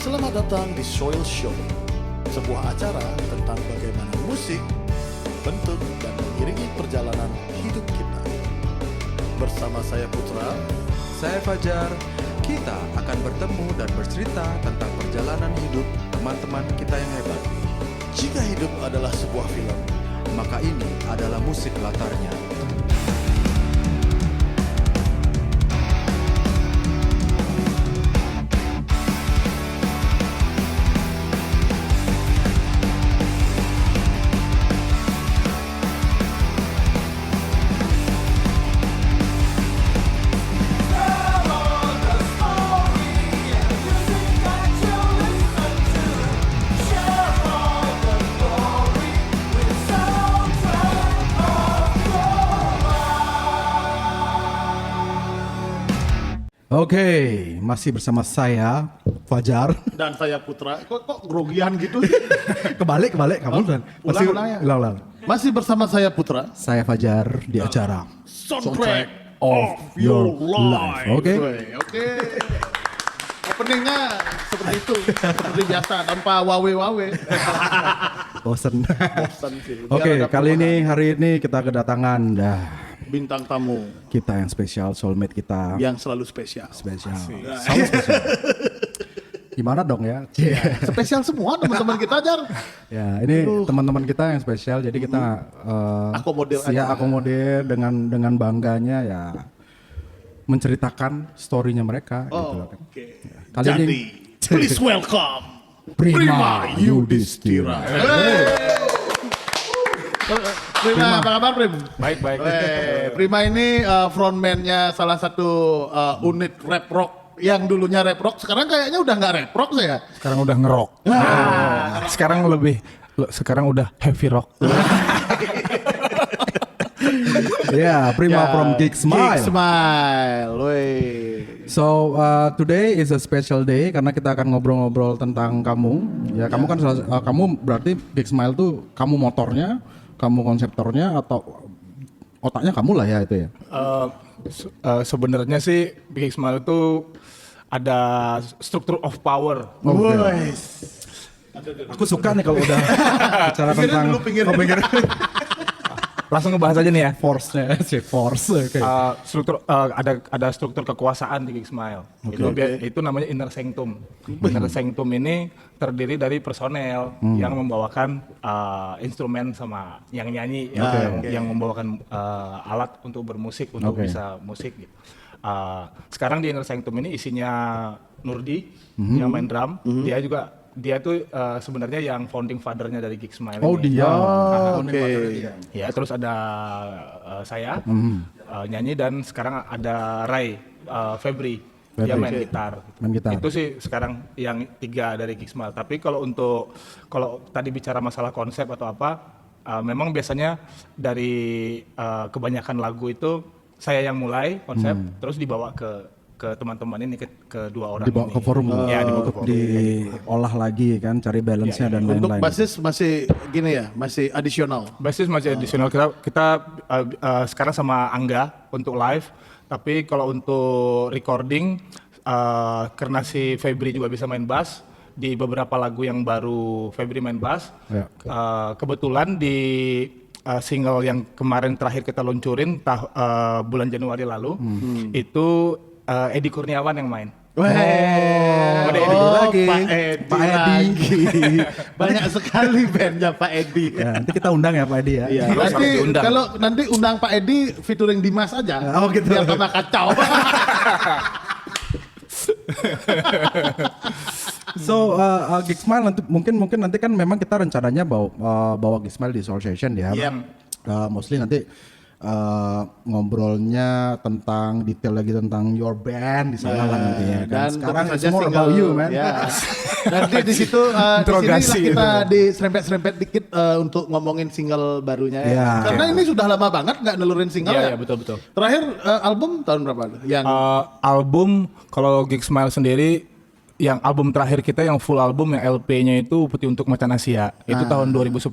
Selamat datang di Soil Show, sebuah acara tentang bagaimana musik bentuk dan mengiringi perjalanan hidup kita. Bersama saya Putra, Saya Fajar. Kita akan bertemu dan bercerita tentang perjalanan hidup teman-teman kita yang hebat. jika hidup adalah sebuah film, Maka ini adalah musik latarnya. Oke, masih bersama saya Fajar. dan saya Putra. Kok grogian gitu? Kebalik kamu dan ulang ya. ulang. Masih bersama saya Putra. Saya Fajar di acara Soundtrack of Your Life. Oke. Oke. Openingnya seperti itu, seperti biasa tanpa wawe-wawe. Bosen. Bosan sih. Biar Oke, ada kali perubahan. hari ini kita kedatangan Bintang tamu kita yang spesial, soulmate kita yang selalu spesial. spesial. Selalu spesial. Gimana dong ya? Spesial semua teman-teman kita, Jar. Ya, ini teman-teman kita yang spesial, jadi kita Akomodir ya aja. akomodir dengan bangganya ya menceritakan story-nya mereka gitu loh kan. Oke. Kali Jadi, ini please welcome Prima Yudhistira. Prima, apa kabar Prim? Baik. Prima ini frontman-nya salah satu unit rap rock yang dulunya rap rock, sekarang kayaknya udah nggak rap rock saya. Sekarang udah ngerok. Sekarang udah heavy rock. Ya, Prima from Geek Smile. Geek Smile, wey. So today is a special day karena kita akan ngobrol-ngobrol tentang kamu. Ya, kamu kan kamu berarti Geek Smile tuh kamu motornya, kamu konseptornya atau otaknya kamu lah ya itu ya. Sebenarnya sih Big Smile itu ada struktur of power. Woi. Aku suka nih kalau udah bicara tentang pinggir. Langsung ngebahas aja nih ya. force-nya, force. Oke. Ada struktur kekuasaan di Big Smile. Itu namanya inner sanctum. Inner sanctum ini terdiri dari personel yang membawakan instrumen sama yang nyanyi, yang membawakan alat untuk bermusik, untuk bisa musik gitu. Sekarang di inner sanctum ini isinya Nurdi yang main drum. Dia tuh sebenarnya yang founding father-nya dari Geek Smile Oh ini. dia. Oke. Ya, terus ada saya nyanyi dan sekarang ada Ray Febri dia main gitar. Main gitar. Itu sih sekarang yang 3 dari Geek Smile. Tapi kalau tadi bicara masalah konsep atau apa, memang biasanya dari kebanyakan lagu itu saya yang mulai konsep, terus dibawa ke teman-teman ini ke 2 orang Dibawa ini. ke forum Ya, dibawa ke untuk forum. diolah lagi kan, cari balance-nya dan Untuk lain-lain. basis masih gini ya, masih adisional. Basis masih additional, kita sekarang sama Angga untuk live, tapi kalau untuk recording karena si Febri juga bisa main bass, di beberapa lagu yang baru Febri main bass, Ya. kebetulan di single yang kemarin terakhir kita luncurin bulan Januari lalu, itu Edi Kurniawan yang main. Ada Edi lagi. Pak Edi. lagi. Banyak sekali bandnya Pak Edi. Ya, nanti kita undang ya Pak Edi ya. Iya. Harus Nanti diundang. kalau nanti undang Pak Edi featuring Dimas aja. Oh, gitu. Biar tambah kacau. So Geek Smile nanti mungkin nanti kan memang kita rencananya bawa Geek Smile di Soul Session ya. Yep. Mostly nanti ngobrolnya tentang detail lagi tentang your band di sana lah nanti ya kan. Dan Sekarang tentu it's saja more single, about you man. ya. Nanti di situ Interogasi di sini lah kita itu. di serempet-serempet dikit untuk ngomongin single barunya ya. Ya. Karena ini sudah lama banget nggak nelurin single ya. Iya, betul. Terakhir album tahun berapa? Yang Album kalau Geek Smile sendiri, yang album terakhir kita yang full album yang LP-nya itu Putih Untuk Macan Asia, itu tahun 2010.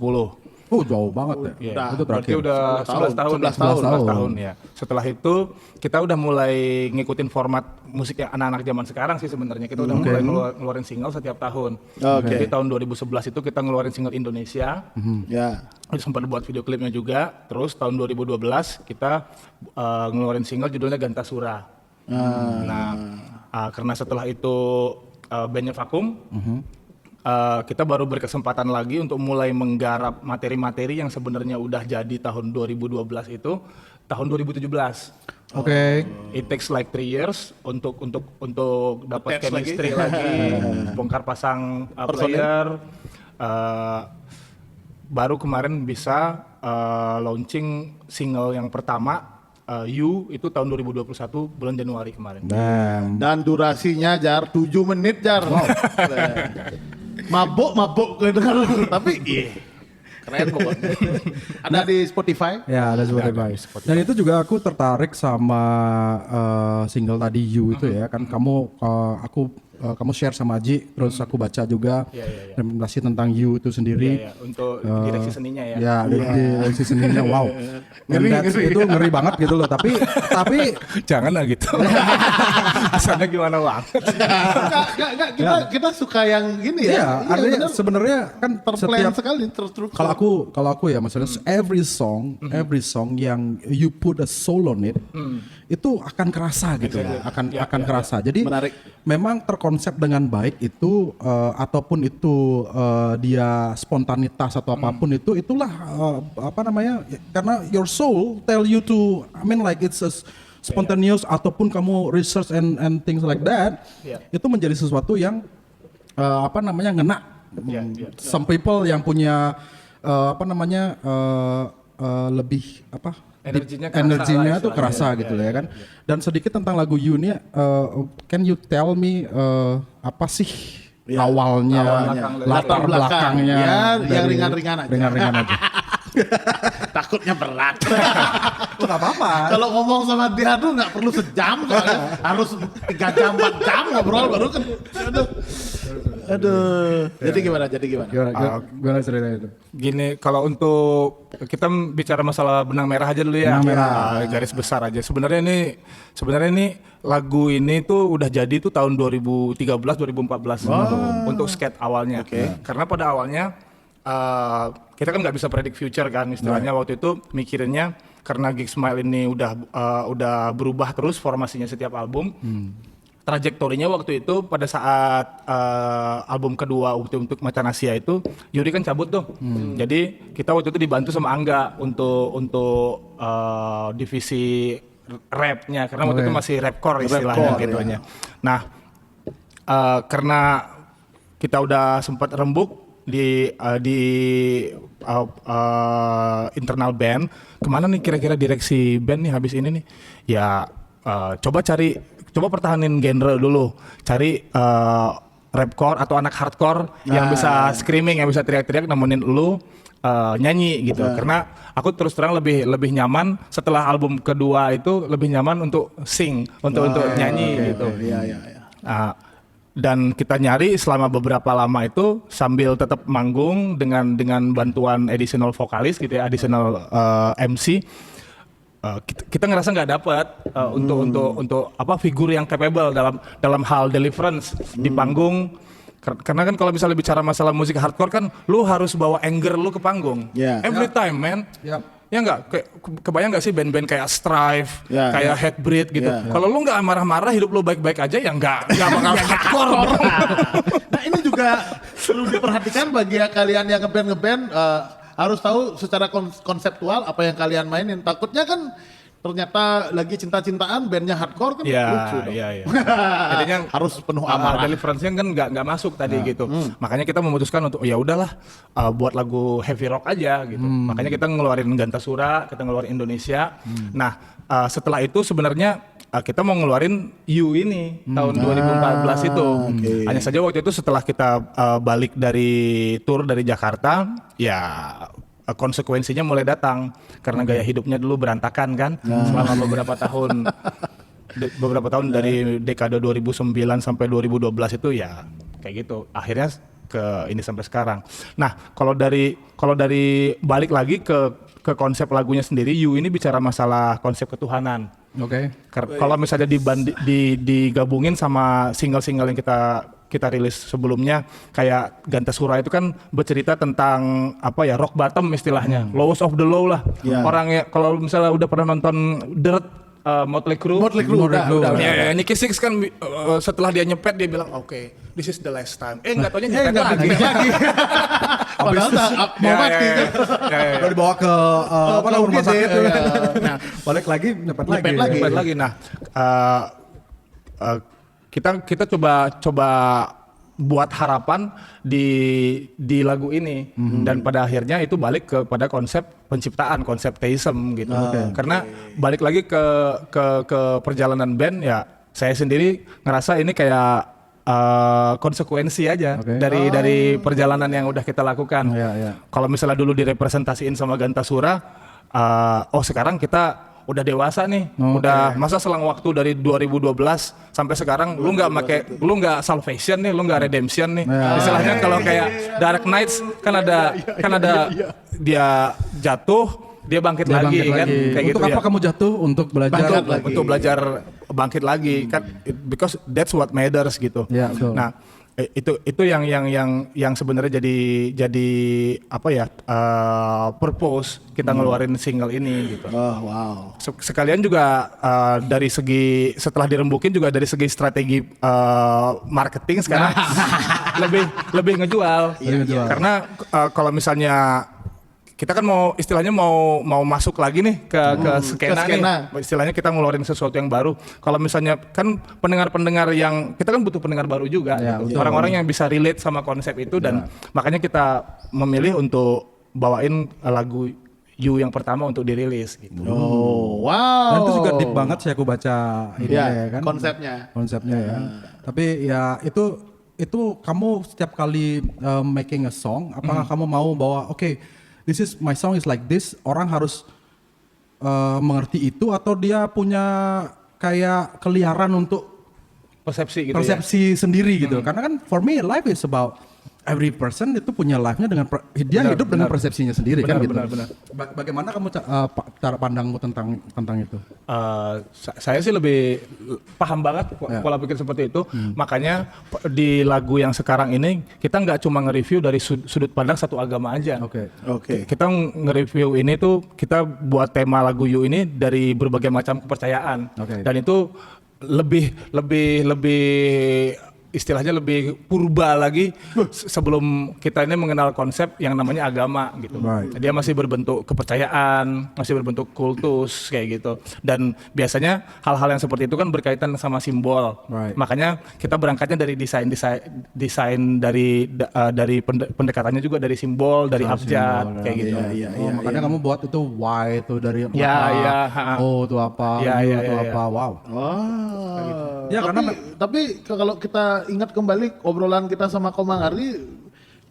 Oh jauh banget ya. Iya, Itu berarti terakhir. udah 11 tahun. 11 tahun. Ya. Setelah itu kita udah mulai ngikutin format musik yang anak-anak zaman sekarang sih sebenarnya. Kita udah mulai ngeluarin single setiap tahun. Oke. Jadi tahun 2011 itu kita ngeluarin single Indonesia. Ya. Sempat buat video klipnya juga. Terus tahun 2012 kita ngeluarin single judulnya Gantasura. Nah, karena setelah itu bandnya vakum, kita baru berkesempatan lagi untuk mulai menggarap materi-materi yang sebenarnya udah jadi tahun 2012 itu tahun 2017. Oke. It takes like 3 years untuk dapat Attach chemistry lagi, bongkar pasang player. Baru kemarin bisa launching single yang pertama You itu tahun 2021 bulan Januari kemarin. Dan durasinya Jar 7 menit Jar. Mabuk kedengar tapi keren pokoknya. Ada di Spotify. Ya ada Spotify. Dan itu juga aku tertarik sama single tadi You itu ya kan kamu share sama Aji, terus aku baca juga rekomendasi tentang You itu sendiri. Iya, untuk direksi seninya ya. Ya, direksi seninya wow. Itu ngeri banget gitu loh. Tapi Jangan lah gitu. Kesannya gimana bang? Enggak, kita suka yang gini ya. iya, artinya sebenarnya kan terplan setiap sekali terstruktur. kalau aku ya maksudnya every song yang you put a soul on it itu akan kerasa gitu loh. Akan kerasa. Jadi Menarik. memang terkonsep dengan baik itu ataupun itu dia spontanitas atau apapun itulah apa namanya, karena your soul tell you to, I mean like it's a spontaneous ataupun kamu research and things like that, itu menjadi sesuatu yang apa namanya ngena. Some people yang punya apa namanya lebih apa energinya tuh kerasa gitu ya kan. Dan sedikit tentang lagu You ini, can you tell me apa sih awalnya, latar belakangnya ya, dari- yang ringan-ringan aja. Ringan-ringan aja. Takutnya berat. Nggak apa-apa. Kalau ngomong sama dia tuh nggak perlu sejam, soalnya harus 3 jam 4 jam ngobrol baru kan. Aduh. Jadi gimana? Gimana ceritanya itu? Gini, kalau untuk kita bicara masalah benang merah aja dulu ya. Benang merah. Garis besar aja. Sebenarnya ini lagu ini tuh udah jadi tuh tahun 2013 2014 untuk skate awalnya. Karena pada awalnya kita kan nggak bisa predict future kan istilahnya. Waktu itu mikirinnya karena Geek Smile ini udah berubah terus formasinya setiap album. Trajektorinya waktu itu pada saat album kedua untuk Macan Asia itu Yuri kan cabut tuh. Jadi kita waktu itu dibantu sama Angga untuk divisi rapnya karena waktu itu masih rapcore istilahnya gitunya. Nah, karena kita udah sempat rembuk di internal band, kemana nih kira-kira direksi band nih habis ini nih? Ya coba pertahanin genre dulu, cari rapcore atau anak hardcore yang bisa screaming, yang bisa teriak-teriak nemenin lu nyanyi gitu. Karena aku terus terang lebih nyaman setelah album kedua itu lebih nyaman untuk sing, untuk nyanyi gitu. Dan kita nyari selama beberapa lama itu sambil tetap manggung dengan bantuan additional vokalis gitu ya, additional MC. Kita ngerasa nggak dapat untuk apa figur yang capable dalam hal deliverance di panggung. Karena kan kalau misalnya bicara masalah musik hardcore kan lu harus bawa anger lu ke panggung every time man. Ya nggak, kebayang nggak sih band-band kayak Strive, kayak Hatebreed gitu. Kalau lu nggak marah-marah, hidup lu baik-baik aja, ya nggak bakal hardcore. Nah ini juga perlu diperhatikan bagi kalian yang ngeband harus tahu secara konseptual apa yang kalian mainin. Takutnya kan ternyata lagi cinta-cintaan bandnya hardcore kan lucu dong. Jadinya harus penuh amarah. Deliverance-nya kan nggak masuk tadi gitu. Makanya kita memutuskan untuk ya udahlah buat lagu heavy rock aja gitu. Makanya kita ngeluarin Gantasura, kita ngeluarin Indonesia. Nah setelah itu sebenarnya kita mau ngeluarin You ini tahun 2014 itu. Hanya saja waktu itu setelah kita balik dari tour dari Jakarta, ya konsekuensinya mulai datang karena gaya hidupnya dulu berantakan kan selama beberapa tahun dari dekade 2009 sampai 2012 itu ya kayak gitu. Akhirnya ke ini sampai sekarang. Nah, kalau dari balik lagi ke konsep lagunya sendiri, You ini bicara masalah konsep ketuhanan. Oke. Kalau misalnya digabungin sama single-single yang kita rilis sebelumnya, kayak Gantasura itu kan bercerita tentang apa ya, rock bottom istilahnya, lowest of the low lah. Orangnya kalau misalnya udah pernah nonton Dirt, Motley Crue udah. Ya, Nicky Six kan setelah dia nyepet dia bilang oke, this is the last time. Nggak taunya nyepet lagi. Padahal mau mati. Udah dibawa ke apa namanya rumah sakit. Nah, Balik lagi nyepet lagi. Nah, kita coba buat harapan di lagu ini, dan pada akhirnya itu balik kepada konsep penciptaan, konsep theism gitu. Karena balik lagi ke perjalanan band ya, saya sendiri ngerasa ini kayak konsekuensi aja dari perjalanan yang udah kita lakukan. Kalau misalnya dulu direpresentasiin sama Gantasura, sekarang kita udah dewasa nih, udah masa selang waktu dari 2012 sampai sekarang lu nggak salvation nih, lu nggak redemption nih. Istilahnya kalau kayak Dark Knights kan ada dia jatuh, dia bangkit lagi kan, kayak untuk gitu apa ya. kamu jatuh? Untuk belajar Untuk belajar bangkit lagi kan, because that's what matters gitu. Ya, betul. Nah, itu yang sebenarnya jadi apa ya, purpose kita ngeluarin single ini gitu. Sekalian juga dari segi setelah dirembukin juga dari segi strategi marketing sekarang lebih ngejual. Karena kalau misalnya kita kan istilahnya mau masuk lagi nih ke skena nih. Istilahnya kita ngeluarin sesuatu yang baru. Kalau misalnya kan pendengar-pendengar yang kita kan butuh pendengar baru juga gitu. Orang-orang yang bisa relate sama konsep itu, dan makanya kita memilih untuk bawain lagu You yang pertama untuk dirilis gitu. Dan itu juga deep banget sih aku baca ini kan. Konsepnya ya. Tapi ya itu kamu setiap kali making a song, apakah kamu mau bawa this is my song is like this, orang harus mengerti itu, atau dia punya kayak keliaran untuk Persepsi gitu persepsi sendiri gitu? Karena kan for me life is about every person itu punya life-nya dengan dia hidup dengan persepsinya sendiri kan gitu. Benar. Bagaimana kamu cara pandangmu tentang itu? Saya sih lebih paham banget pola pikir seperti itu. Makanya di lagu yang sekarang ini kita nggak cuma nge-review dari sudut pandang satu agama aja. Kita nge-review ini tuh, kita buat tema lagu You ini dari berbagai macam kepercayaan. Dan itu lebih istilahnya lebih purba lagi sebelum kita ini mengenal konsep yang namanya agama gitu. Dia masih berbentuk kepercayaan, masih berbentuk kultus kayak gitu. Dan biasanya hal-hal yang seperti itu kan berkaitan sama simbol. Makanya kita berangkatnya dari desain dari pendekatannya juga dari simbol, dari abjad kayak gitu. Makanya kamu buat itu why itu dari itu apa, itu apa, wow. Ya, tapi kalau kita ingat kembali obrolan kita sama Komang Ardi,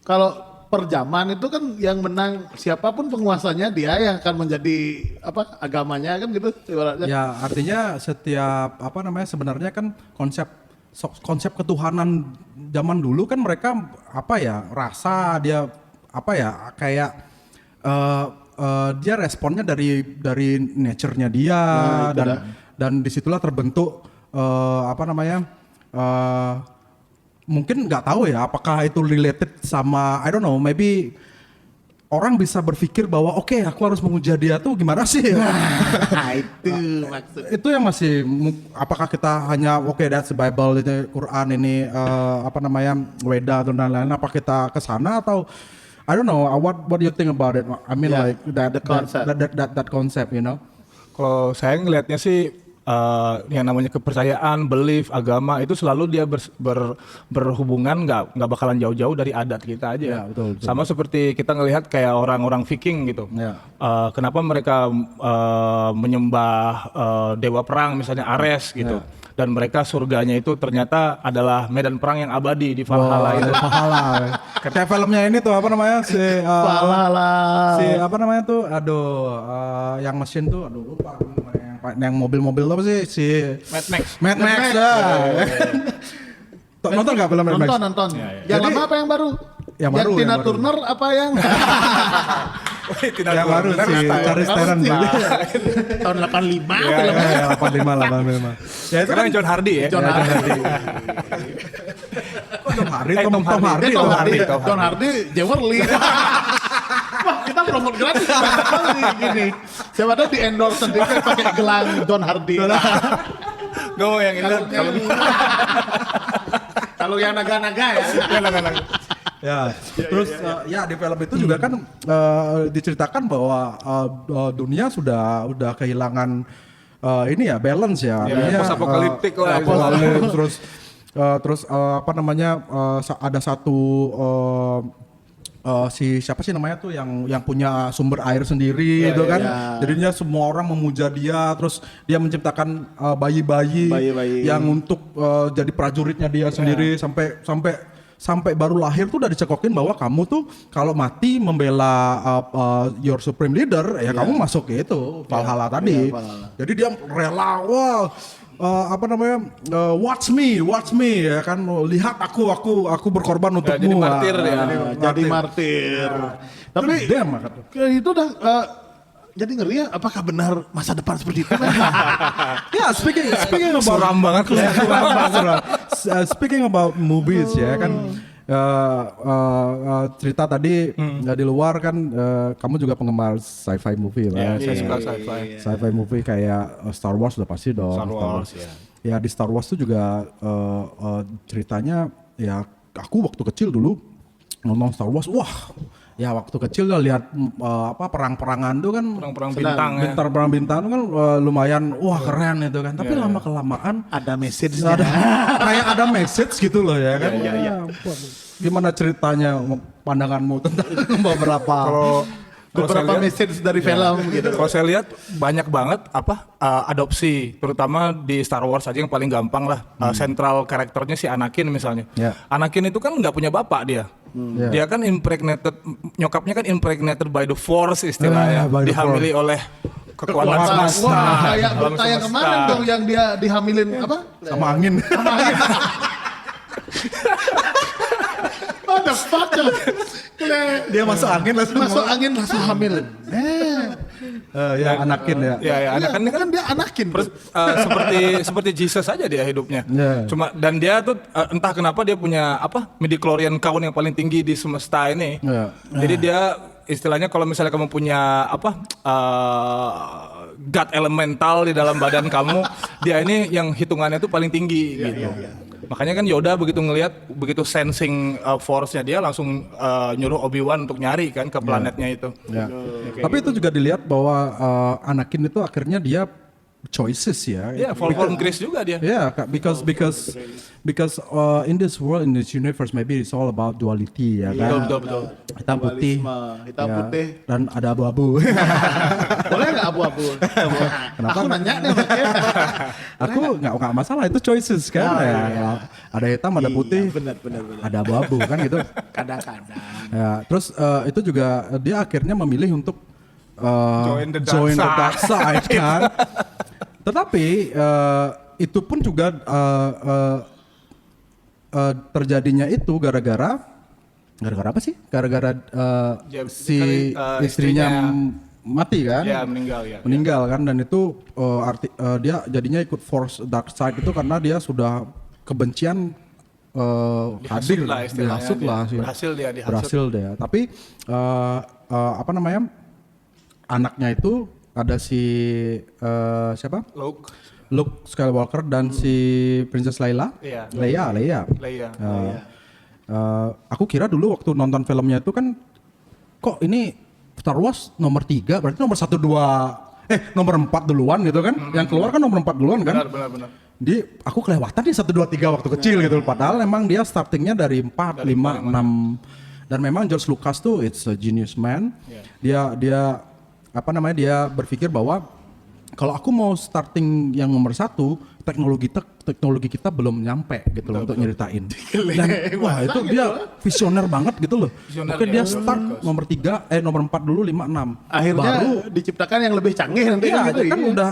kalau per zaman itu kan yang menang siapapun penguasanya, dia yang akan menjadi agamanya kan gitu. Ya, artinya setiap sebenarnya kan konsep ketuhanan zaman dulu kan mereka rasa dia kayak dia responnya dari nature-nya dia, dan disitulah terbentuk mungkin nggak tahu ya apakah itu related sama I don't know, maybe orang bisa berpikir bahwa aku harus memuja dia tuh gimana sih? Itu maksudnya. Itu yang masih, apakah kita hanya that's the Bible, ini Quran, ini Weda dan lain-lain, apa kita ke sana atau I don't know, what do you think about it? I mean that concept, you know? Kalau saya ngelihatnya sih yang namanya kepercayaan, belief, agama itu selalu dia berhubungan, nggak bakalan jauh-jauh dari adat kita aja. Betul. Sama seperti kita ngelihat kayak orang-orang Viking gitu. Kenapa mereka menyembah dewa perang misalnya Ares gitu. Dan mereka surganya itu ternyata adalah medan perang yang abadi di Valhalla itu. Valhalla. Kayak filmnya ini tuh Valhalla. Yang mesin tuh lupa yang mobil-mobil apa sih, si Mad Max. Ya. Nonton nggak film Mad Max? Nonton. Ya. Yang Jadi- lama apa yang baru? Yang baru, Tina yang baru. Turner apa yang Yang baru sih, Charlize Theron. tahun 85 Iya, filmnya. Ya, 85 lah, 85. Ya itu Sekarang kan John Hardy ya. John Hardy. Tom Hardy, Tom Tom Hardy. Hardy. Tom Hardy, Tom John Hardy, Jewerly. Wah, kita promote gratis gini. Siapa tahu di endorse sendiri pakai gelang John Hardy. Gue mau yang ini. Kalau Kalau yang naga-naga ya. Ya, terus ya di film itu juga kan diceritakan bahwa dunia udah kehilangan ini ya balance ya. Ya, Artinya, post-apokaliptik lah. apokalips, terus apa namanya ada satu si siapa sih namanya tuh yang punya sumber air sendiri itu kan. Jadinya semua orang memuja dia, terus dia menciptakan bayi-bayi yang untuk jadi prajuritnya dia sendiri sampai baru lahir tuh udah dicekokin bahwa kamu tuh kalau mati membela your supreme leader ya kamu masuk ke itu Valhalla tadi. Jadi dia rela apa namanya watch me ya kan, lihat aku berkorban untukmu. jadi martir ya. Jadi martir. Tapi itu udah jadi ngeri ya, apakah benar masa depan seperti itu? Ya, speaking about Suram banget lu. speaking about movies ya kan, cerita tadi di luar kan, kamu juga penggemar sci-fi movie lah. Ya, saya suka sci-fi. Sci-fi movie kayak Star Wars udah pasti dong. Star Wars, ya. Ya di Star Wars tuh juga ceritanya ya aku waktu kecil dulu nonton Star Wars, wah. Ya waktu kecil lah lihat perang-perangan tuh kan, Perang-perang bintang ya. perang bintang tuh kan lumayan wah keren itu kan. Tapi lama kelamaan Ada message kayak ada message gitu loh ya kan. Gimana ceritanya pandanganmu tentang beberapa beberapa message dari film gitu. Kalau saya lihat banyak banget adopsi, terutama di Star Wars aja yang paling gampang lah. Sentral karakternya si Anakin misalnya. Ya. Anakin itu kan nggak punya bapak dia. Ya. Dia kan impregnated, nyokapnya kan impregnated by the Force istilahnya, by the dihamili oleh kekuatan Kekuatan semesta. Wah, kayak Alam berita yang semesta. kemarin dong yang dia dihamilin apa? sama angin. What the fuck? Dia masuk angin langsung. Masuk angin langsung hamil. Ya Anakin ya. Ya, Anakin ini kan dia Anakin. seperti Jesus aja dia hidupnya. Yeah. Cuma dan dia tuh entah kenapa dia punya midichlorian count yang paling tinggi di semesta ini. Yeah. Jadi dia istilahnya kalau misalnya kamu punya God elemental di dalam badan kamu, dia ini yang hitungannya tuh paling tinggi gitu. Makanya kan Yoda begitu ngelihat, begitu sensing force-nya dia langsung nyuruh Obi-Wan untuk nyari kan ke planetnya itu. Ya. Tapi itu juga dilihat bahwa Anakin itu akhirnya dia choices ya. Ya, fall from grace juga dia. Yeah, because in this world, in this universe, maybe it's all about duality ya kan. Betul. Hitam putih, hitam ya, putih. dan ada abu-abu. Boleh nggak abu-abu? Kenapa? Aku nanya nih makanya. Aku nggak masalah, itu choices kan. Ada hitam, ada putih, Benar. ada abu-abu kan gitu. Kadang-kadang. Ya, terus itu juga dia akhirnya memilih untuk Join the dark dark side kan. Tetapi itu pun juga terjadinya itu gara-gara apa sih? Gara-gara Ya, si kan, istrinya mati kan? Ya, meninggal ya. Meninggal kan, dan itu dia jadinya ikut force dark side itu karena dia sudah kebencian hadir, lah istilahnya, dihasut dia. lah sih. Dihasut. Berhasil dia. Tapi apa namanya? Anaknya itu ada si siapa? Luke Skywalker dan si Princess Leia. Iya. Leia. Leia. Aku kira dulu waktu nonton filmnya itu kan, kok ini Star Wars nomor 3, berarti nomor 1, 2, nomor 4 duluan gitu kan. Yang keluar kan nomor 4 duluan kan. Benar. Aku kelewatan di 1, 2, 3 waktu kecil gitu. Padahal emang dia startingnya dari 4, 5, 6. Dan memang George Lucas tuh it's a genius man. Dia apa namanya, dia berpikir bahwa kalau aku mau starting yang nomor 1, teknologi kita belum nyampe gitu loh untuk nyeritain. Dan wah itu dia visioner banget gitu loh. Visioner Oke, dia dia, start nomor 4 dulu 56. Akhirnya Baru diciptakan yang lebih canggih nanti iya, gitu. dia kan iya. udah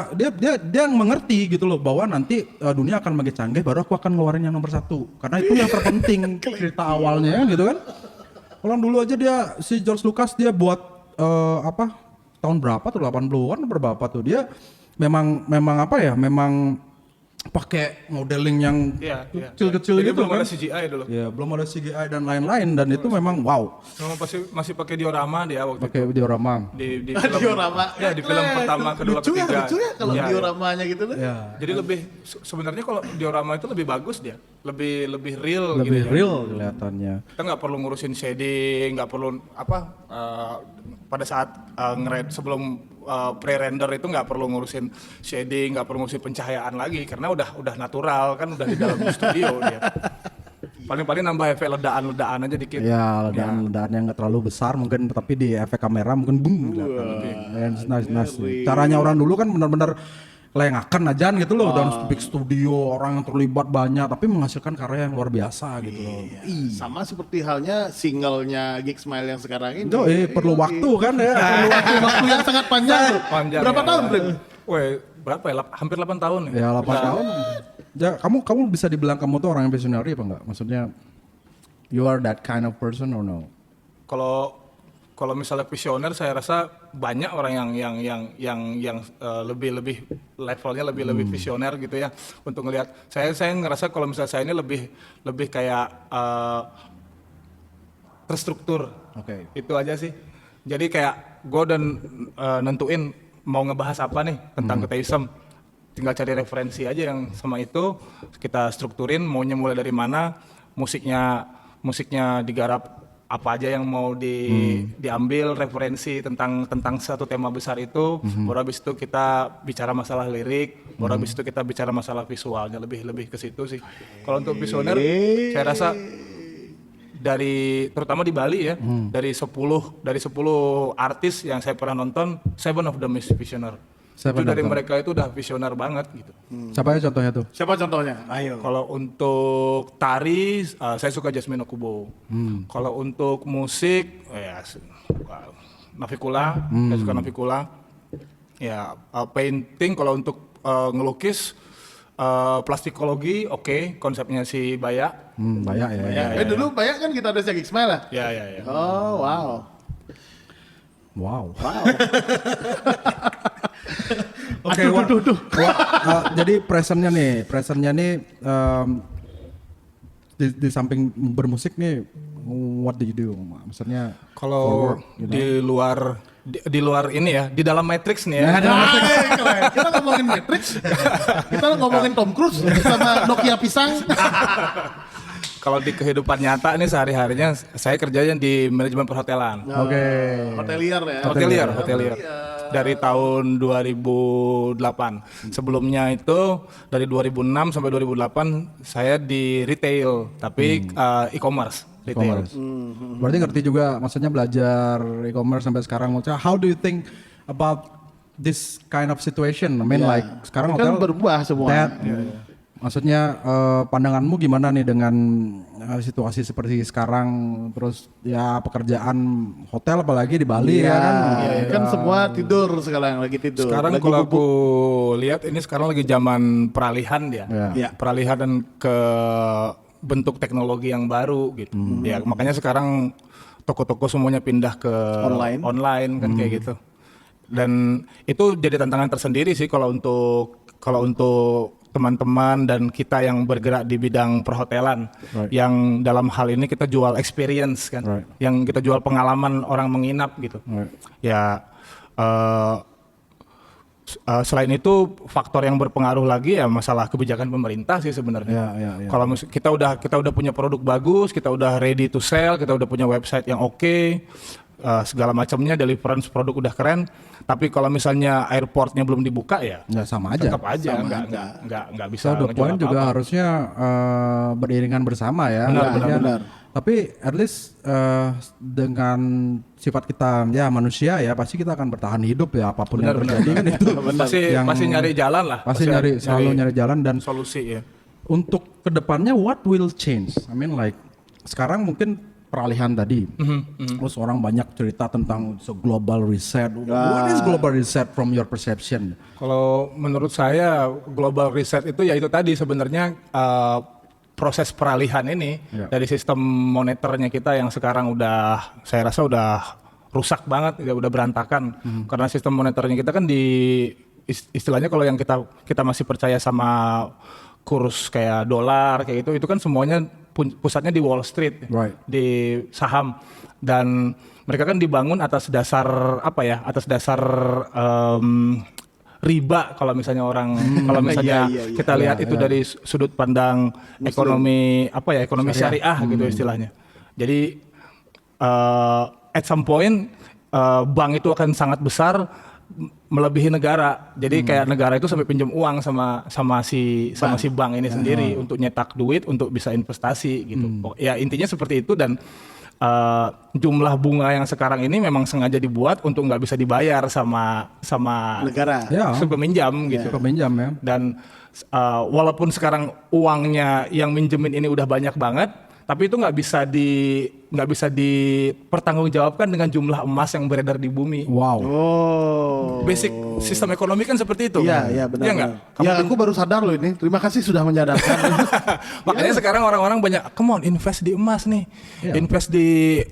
dia yang mengerti gitu loh bahwa nanti dunia akan makin canggih baru aku akan ngeluarin yang nomor 1 karena itu yang terpenting cerita awalnya gitu kan. Orang dulu aja dia si George Lucas dia buat tahun berapa tuh 80-an berapa tuh dia memang apa ya memang pakai modeling yang kecil-kecil Jadi gitu belum kan. ada CGI dulu. Ya, belum ada CGI dan lain-lain dan itu memang wow. Memang masih pakai diorama dia waktu Pakai diorama. di film Diorama. Ya, di film pertama, kedua, lucu ketiga. Lucu ya kalau Ya, ya. dioramanya gitu loh. Ya. Jadi lebih sebenarnya kalau diorama itu lebih bagus dia, lebih real Lebih gitu ya. real kelihatannya. Kita nggak perlu ngurusin shading, nggak perlu pada saat sebelum pre-render itu nggak perlu ngurusin shading, nggak perlu ngurusin pencahayaan lagi karena udah natural kan udah di dalam studio dia. Paling-paling nambah efek ledaan aja dikit. Ya, ledaannya nggak terlalu besar mungkin tapi di efek kamera mungkin boom kelihatan. Nice. Caranya orang dulu kan benar-benar lengakan aja gitu loh dalam big studio orang yang terlibat banyak tapi menghasilkan karya yang luar biasa gitu loh. Sama seperti halnya singlenya Geeksmile yang sekarang ini. Perlu waktu kan ya. Perlu waktu yang sangat panjang. Panjang, Berapa ya. tahun, Prim? Weh, berapa ya? Hampir 8 tahun ya. Ya 8 tahun. Ya, kamu bisa dibilang kamu tuh orang yang visionary apa enggak? Maksudnya you are that kind of person or no? Kalau misalnya visioner saya rasa banyak orang yang lebih levelnya lebih visioner gitu ya untuk ngelihat. Saya ngerasa kalau misalnya saya ini lebih kayak terstruktur. Oke. Itu aja sih. Jadi kayak gue dan nentuin mau ngebahas apa nih tentang Ketaism. Tinggal cari referensi aja yang sama itu kita strukturin maunya mulai dari mana, musiknya digarap apa aja yang mau diambil referensi tentang satu tema besar itu, baru habis itu kita bicara masalah lirik, baru habis itu kita bicara masalah visualnya lebih ke situ sih. Kalau untuk visioner saya rasa terutama di Bali ya, dari 10 artis yang saya pernah nonton, 7 of them is visioner. Itu dari mereka itu udah visioner banget gitu. Siapa ya contohnya tuh? Siapa contohnya? Ayo. Kalau untuk tari, saya suka Jasmine Okubo. Kalau untuk musik, ya Navikula, saya suka Navikula. Ya painting, kalau untuk ngelukis, plastikologi, oke, konsepnya si Baya. Banyak ya. Dulu banyak kan kita ada Geeksmile ya? Ya. Oh, Wow. Oke, Jadi presentnya nih di samping bermusik nih what do you do? Maksudnya Kalau di luar ini ya, di dalam Matrix nih ya. kita ngomongin Matrix, kita ngomongin Tom Cruise sama Nokia pisang. Kalau di kehidupan nyata nih sehari-harinya saya kerjanya di manajemen perhotelan. Oke. Hotelier ya. Hotelier. Dari tahun 2008. Sebelumnya itu dari 2006 sampai 2008 saya di retail, tapi e-commerce. Retail. Berarti ngerti juga, maksudnya belajar e-commerce sampai sekarang. Maksudnya how do you think about this kind of situation? I mean like sekarang Kan hotel berubah semua. Maksudnya pandanganmu gimana nih dengan situasi seperti sekarang, terus ya pekerjaan hotel apalagi di Bali ya kan? Kan semua tidur sekarang, lagi tidur. Sekarang lagi kalau bubuk. aku lihat ini sekarang lagi zaman peralihan dia. Ya. Peralihan dan ke bentuk teknologi yang baru gitu. Ya, makanya sekarang toko-toko semuanya pindah ke online kan kayak gitu. Dan itu jadi tantangan tersendiri sih kalau untuk teman-teman dan kita yang bergerak di bidang perhotelan, yang dalam hal ini kita jual experience kan, yang kita jual pengalaman orang menginap gitu. Ya selain itu faktor yang berpengaruh lagi ya masalah kebijakan pemerintah sih sebenarnya. Kalau kita udah punya produk bagus, kita udah ready to sell, kita udah punya website yang oke, segala macamnya, deliverance produk udah keren, tapi kalau misalnya airportnya belum dibuka ya sama aja. tetap aja nggak bisa. So the ngejual point juga apa-apa. harusnya beriringan bersama ya. Benar. Tapi at least dengan sifat kita ya manusia ya pasti kita akan bertahan hidup ya apapun yang terjadi kan itu pasti nyari jalan lah. pasti selalu nyari jalan. Dan solusi ya. untuk kedepannya what will change? I mean like sekarang mungkin peralihan tadi, terus orang banyak cerita tentang global reset. What is global reset from your perception? Kalau menurut saya global reset itu ya itu tadi sebenarnya proses peralihan ini dari sistem moneternya kita yang sekarang saya rasa udah rusak banget, ya udah berantakan karena sistem moneternya kita kan istilahnya kalau yang kita masih percaya sama kurs kayak dolar kayak itu kan semuanya pusatnya di Wall Street, di saham, dan mereka kan dibangun atas dasar riba kalau misalnya kalau misalnya kita lihat itu dari sudut pandang ekonomi ekonomi syariah gitu istilahnya. Jadi at some point bank itu akan sangat besar melebihi negara. Jadi kayak negara itu sampai pinjam uang sama si bank ini sendiri untuk nyetak duit untuk bisa investasi gitu. Ya intinya seperti itu. Dan jumlah bunga yang sekarang ini memang sengaja dibuat untuk nggak bisa dibayar sama negara, peminjam gitu. Peminjam ya. Dan walaupun sekarang uangnya yang minjemin ini udah banyak banget, tapi itu nggak bisa dipertanggungjawabkan dengan jumlah emas yang beredar di bumi. Wow. Basic sistem ekonomi kan seperti itu. Iya benar. Iya nggak? Ya aku baru sadar loh ini. Terima kasih sudah menyadarkan. Makanya sekarang orang-orang banyak, come on invest di emas nih, invest di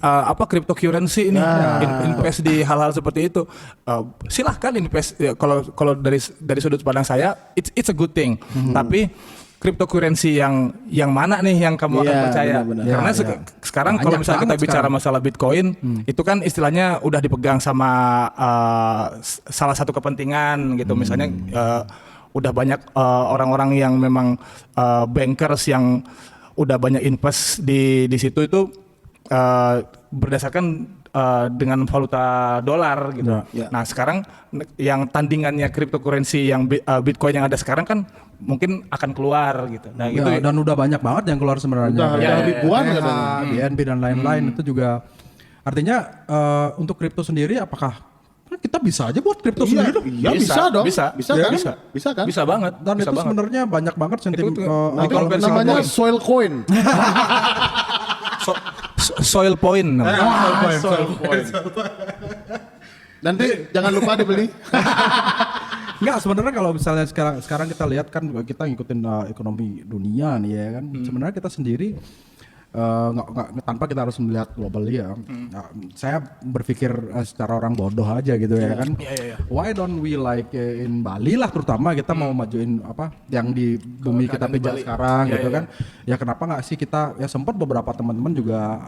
cryptocurrency ini, invest di hal-hal seperti itu. Silahkan invest. Ya, kalau dari sudut pandang saya, it's a good thing. Tapi cryptocurrency yang mana nih yang kamu akan percaya? Benar. Karena sekarang kalau misalnya kita bicara masalah Bitcoin, itu kan istilahnya udah dipegang sama salah satu kepentingan gitu. Misalnya udah banyak orang-orang yang memang bankers yang udah banyak invest di situ itu berdasarkan dengan valuta dolar gitu. Nah sekarang yang tandingannya cryptocurrency yang Bitcoin yang ada sekarang kan mungkin akan keluar gitu. Nah gitu. Dan udah banyak banget yang keluar sebenarnya. Udah ribuan kan. BNB dan lain-lain itu juga. Artinya untuk kripto sendiri apakah kita bisa aja buat kripto sendiri dong? Iya bisa dong. Bisa kan? Bisa kan? Bisa banget. Dan itu sebenarnya banyak banget sentimen. Kalau namanya soil coin. Soil point namanya. Soil coin. Nanti jangan lupa dibeli. Enggak, sebenarnya kalau misalnya sekarang kita lihat kan kita ngikutin ekonomi dunia nih ya kan. Sebenarnya kita sendiri nggak tanpa kita harus melihat globally ya. Nah, saya berpikir secara orang bodoh aja gitu ya kan. Why don't we like in Bali lah terutama kita mau majuin yang di bumi kita pijak sekarang gitu kan. Ya kenapa nggak sih kita ya sempat beberapa teman-teman juga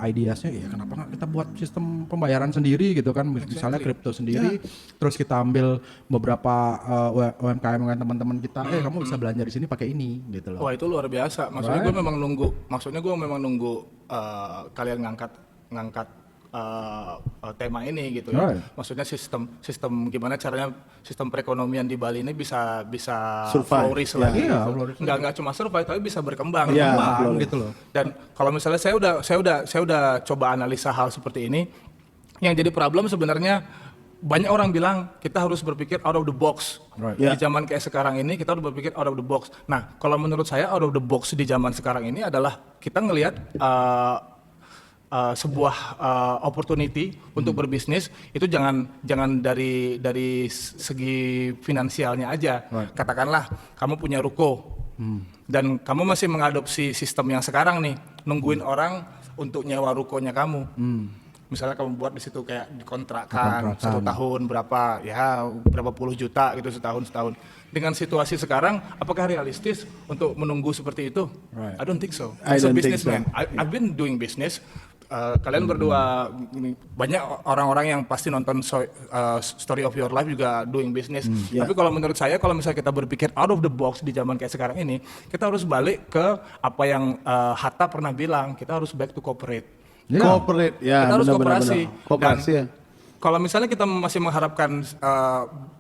ideasnya ya kenapa nggak kita buat sistem pembayaran sendiri gitu kan. Misalnya kripto sendiri terus kita ambil beberapa UMKM dengan teman-teman kita kamu bisa belanja di sini pakai ini gitu loh. Wah itu luar biasa. Maksudnya gue memang nunggu kalian ngangkat tema ini gitu ya. Maksudnya sistem gimana caranya sistem perekonomian di Bali ini bisa flourish lagi. Nggak cuma survive tapi bisa berkembang gitu loh. Dan kalau misalnya saya udah coba analisa hal seperti ini, yang jadi problem sebenarnya banyak orang bilang kita harus berpikir out of the box. Di zaman kayak sekarang ini kita harus berpikir out of the box. Nah, kalau menurut saya out of the box di zaman sekarang ini adalah kita ngelihat sebuah opportunity untuk berbisnis itu jangan dari segi finansialnya aja. Katakanlah kamu punya ruko dan kamu masih mengadopsi sistem yang sekarang nih, nungguin orang untuk nyewa rukonya kamu. Misalnya kamu buat di situ kayak dikontrakkan 1 tahun berapa puluh juta gitu setahun. Dengan situasi sekarang, apakah realistis untuk menunggu seperti itu? I don't think so. As a businessman, I've been doing business. Kalian berdua banyak orang-orang yang pasti nonton Story of Your Life juga doing business. Tapi kalau menurut saya, kalau misalnya kita berpikir out of the box di zaman kayak sekarang ini, kita harus balik ke apa yang Hatta pernah bilang. Kita harus back to corporate. Corporate, kita harus kooperasi. Kooperasi ya. kalau misalnya kita masih mengharapkan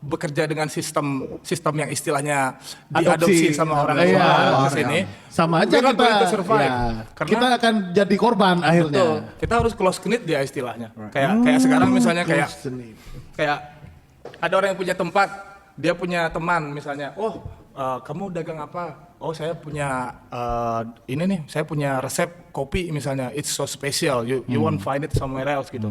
bekerja dengan sistem yang istilahnya diadopsi sama orang Iya. luar ke sini, Sama aja we're not kita, going to survive. ya, Karena kita akan jadi korban akhirnya. betul, kita harus close knit dia istilahnya. Kayak sekarang misalnya kayak ada orang yang punya tempat, dia punya teman misalnya, kamu dagang apa? Oh saya punya ini nih, saya punya resep kopi misalnya, it's so special, you won't find it somewhere else gitu.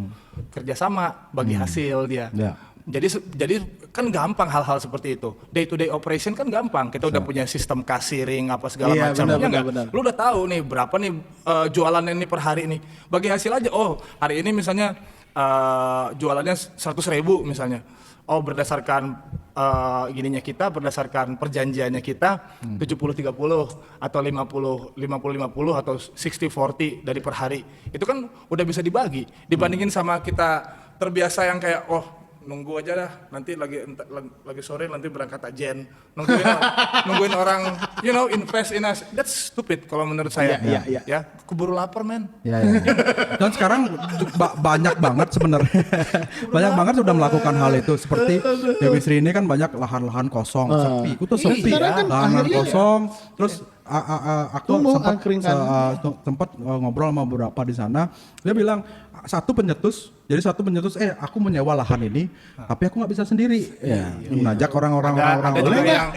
Kerjasama, bagi hasil dia. Ya. Jadi kan gampang hal-hal seperti itu. Day to day operation kan gampang. Kita udah punya sistem cashiering apa segala Iya, macam. benar, Ya nggak? benar. Lu udah tahu nih berapa nih jualan ini per hari ini. Bagi hasil aja. Oh hari ini misalnya jualannya 100.000 misalnya. Oh berdasarkan gininya kita, berdasarkan perjanjiannya kita 70-30 atau 50-50 atau 60-40 dari per hari. Itu kan udah bisa dibagi. Dibandingin sama kita terbiasa yang kayak nunggu aja dah, nanti lagi sore nanti berangkat ajen, nungguin orang invest in us. That's stupid kalau menurut saya. Iya. Ya, keburu lapar men. Ya. Dan sekarang banyak banget sebenarnya, banyak banget sudah melakukan hal itu. Seperti Dewi Sri ini kan banyak lahan-lahan kosong, sepi. Itu tuh sepi, sekarang kan lahan akhirnya kosong. Terus aku Tumbuh sempat angkringan. sempat ngobrol sama beberapa di sana. Dia bilang satu pencetus, aku menyewa lahan ini, tapi aku nggak bisa sendiri. Mengajak orang-orang Ada juga boleh nggak? yang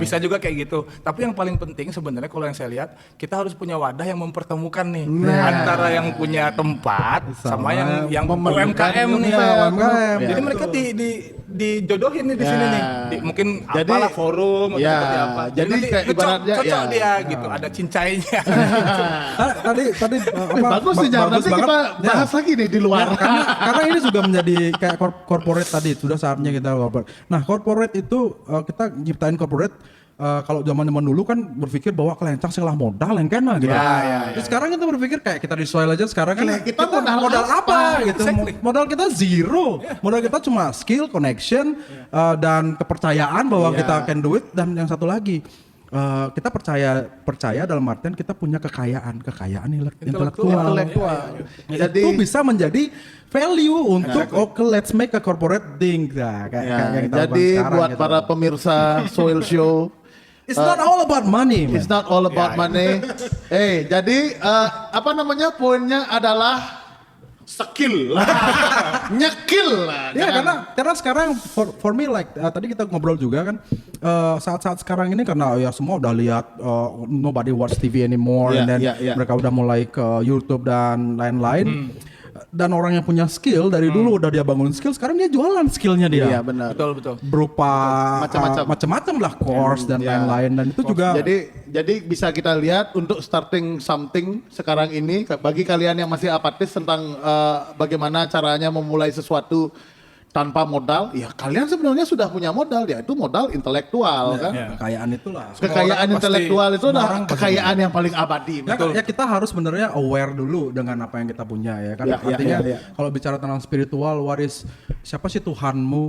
bisa juga kayak gitu. Tapi yang paling penting sebenarnya kalau yang saya lihat, kita harus punya wadah yang mempertemukan nih antara yang punya tempat sama yang memerlukan UMKM nih. UMKM. Jadi mereka dijodohin nih di sini nih. Mungkin Jadi- apalah forum atau Ya, seperti apa. jadi nanti kayak ibaratnya, cocok ya. dia gitu. Ada cincainya. Tadi Bagus sih, Jar. Nanti kita bahas lagi nih di luar. Karena ini juga menjadi kayak corporate tadi, sudah saatnya kita corporate. Nah, corporate itu kita nyiptain corporate kalau zaman-zaman dulu kan berpikir bahwa kelencang setelah modal yang kena gitu. Terus sekarang kita berpikir kayak kita di soil aja sekarang kan Kita modal apa gitu. Exactly. Modal kita zero. Modal kita cuma skill, connection dan kepercayaan bahwa kita can do it, dan yang satu lagi kita percaya dalam artian kita punya kekayaan intelektual. Jadi Itu bisa menjadi value untuk let's make a corporate thing. Nah, kayak yang kita lakukan jadi sekarang buat gitu. para pemirsa Soil Show, It's not all about money, man. it's not all about money. Jadi apa namanya, poinnya adalah skill, nyekil lah. Ya Jangan- karena sekarang for me like tadi kita ngobrol juga kan saat-saat sekarang ini karena ya semua udah lihat nobody watch TV anymore, Yeah, and then yeah. mereka udah mulai ke YouTube dan lain-lain. Dan orang yang punya skill dari dulu udah dia bangun skill, sekarang dia jualan skillnya dia. Iya benar. Betul. Berupa macam-macam lah course dan Ya. lain-lain, dan itu juga Jadi bisa kita lihat untuk starting something sekarang ini, bagi kalian yang masih apatis tentang bagaimana caranya memulai sesuatu tanpa modal, ya kalian sebenarnya sudah punya modal, yaitu modal intelektual kan. kekayaan itulah. Kekayaan orang intelektual itu semua adalah orang pasti kekayaan yang paling abadi. Ya kita harus sebenarnya aware dulu dengan apa yang kita punya ya kan. Ya, Artinya ya. kalau bicara tentang spiritual, siapa sih Tuhanmu?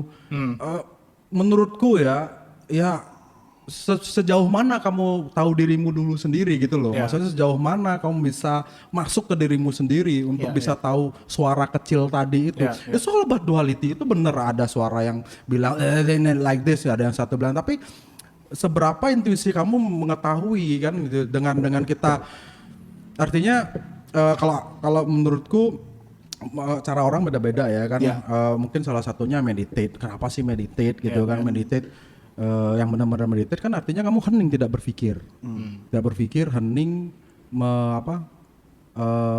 Menurutku ya sejauh mana kamu tahu dirimu dulu sendiri gitu loh. Ya. Maksudnya sejauh mana kamu bisa masuk ke dirimu sendiri untuk bisa tahu suara kecil tadi itu. Ya. It's all about duality. Itu bener ada suara yang bilang like this, ada yang satu bilang, tapi seberapa intuisi kamu mengetahui kan gitu dengan kita, artinya kalau menurutku cara orang beda-beda ya kan. Mungkin salah satunya meditate. Kenapa sih meditate gitu kan? Meditate yang benar-benar meditate kan artinya kamu hening, tidak berpikir. Tidak berpikir, hening,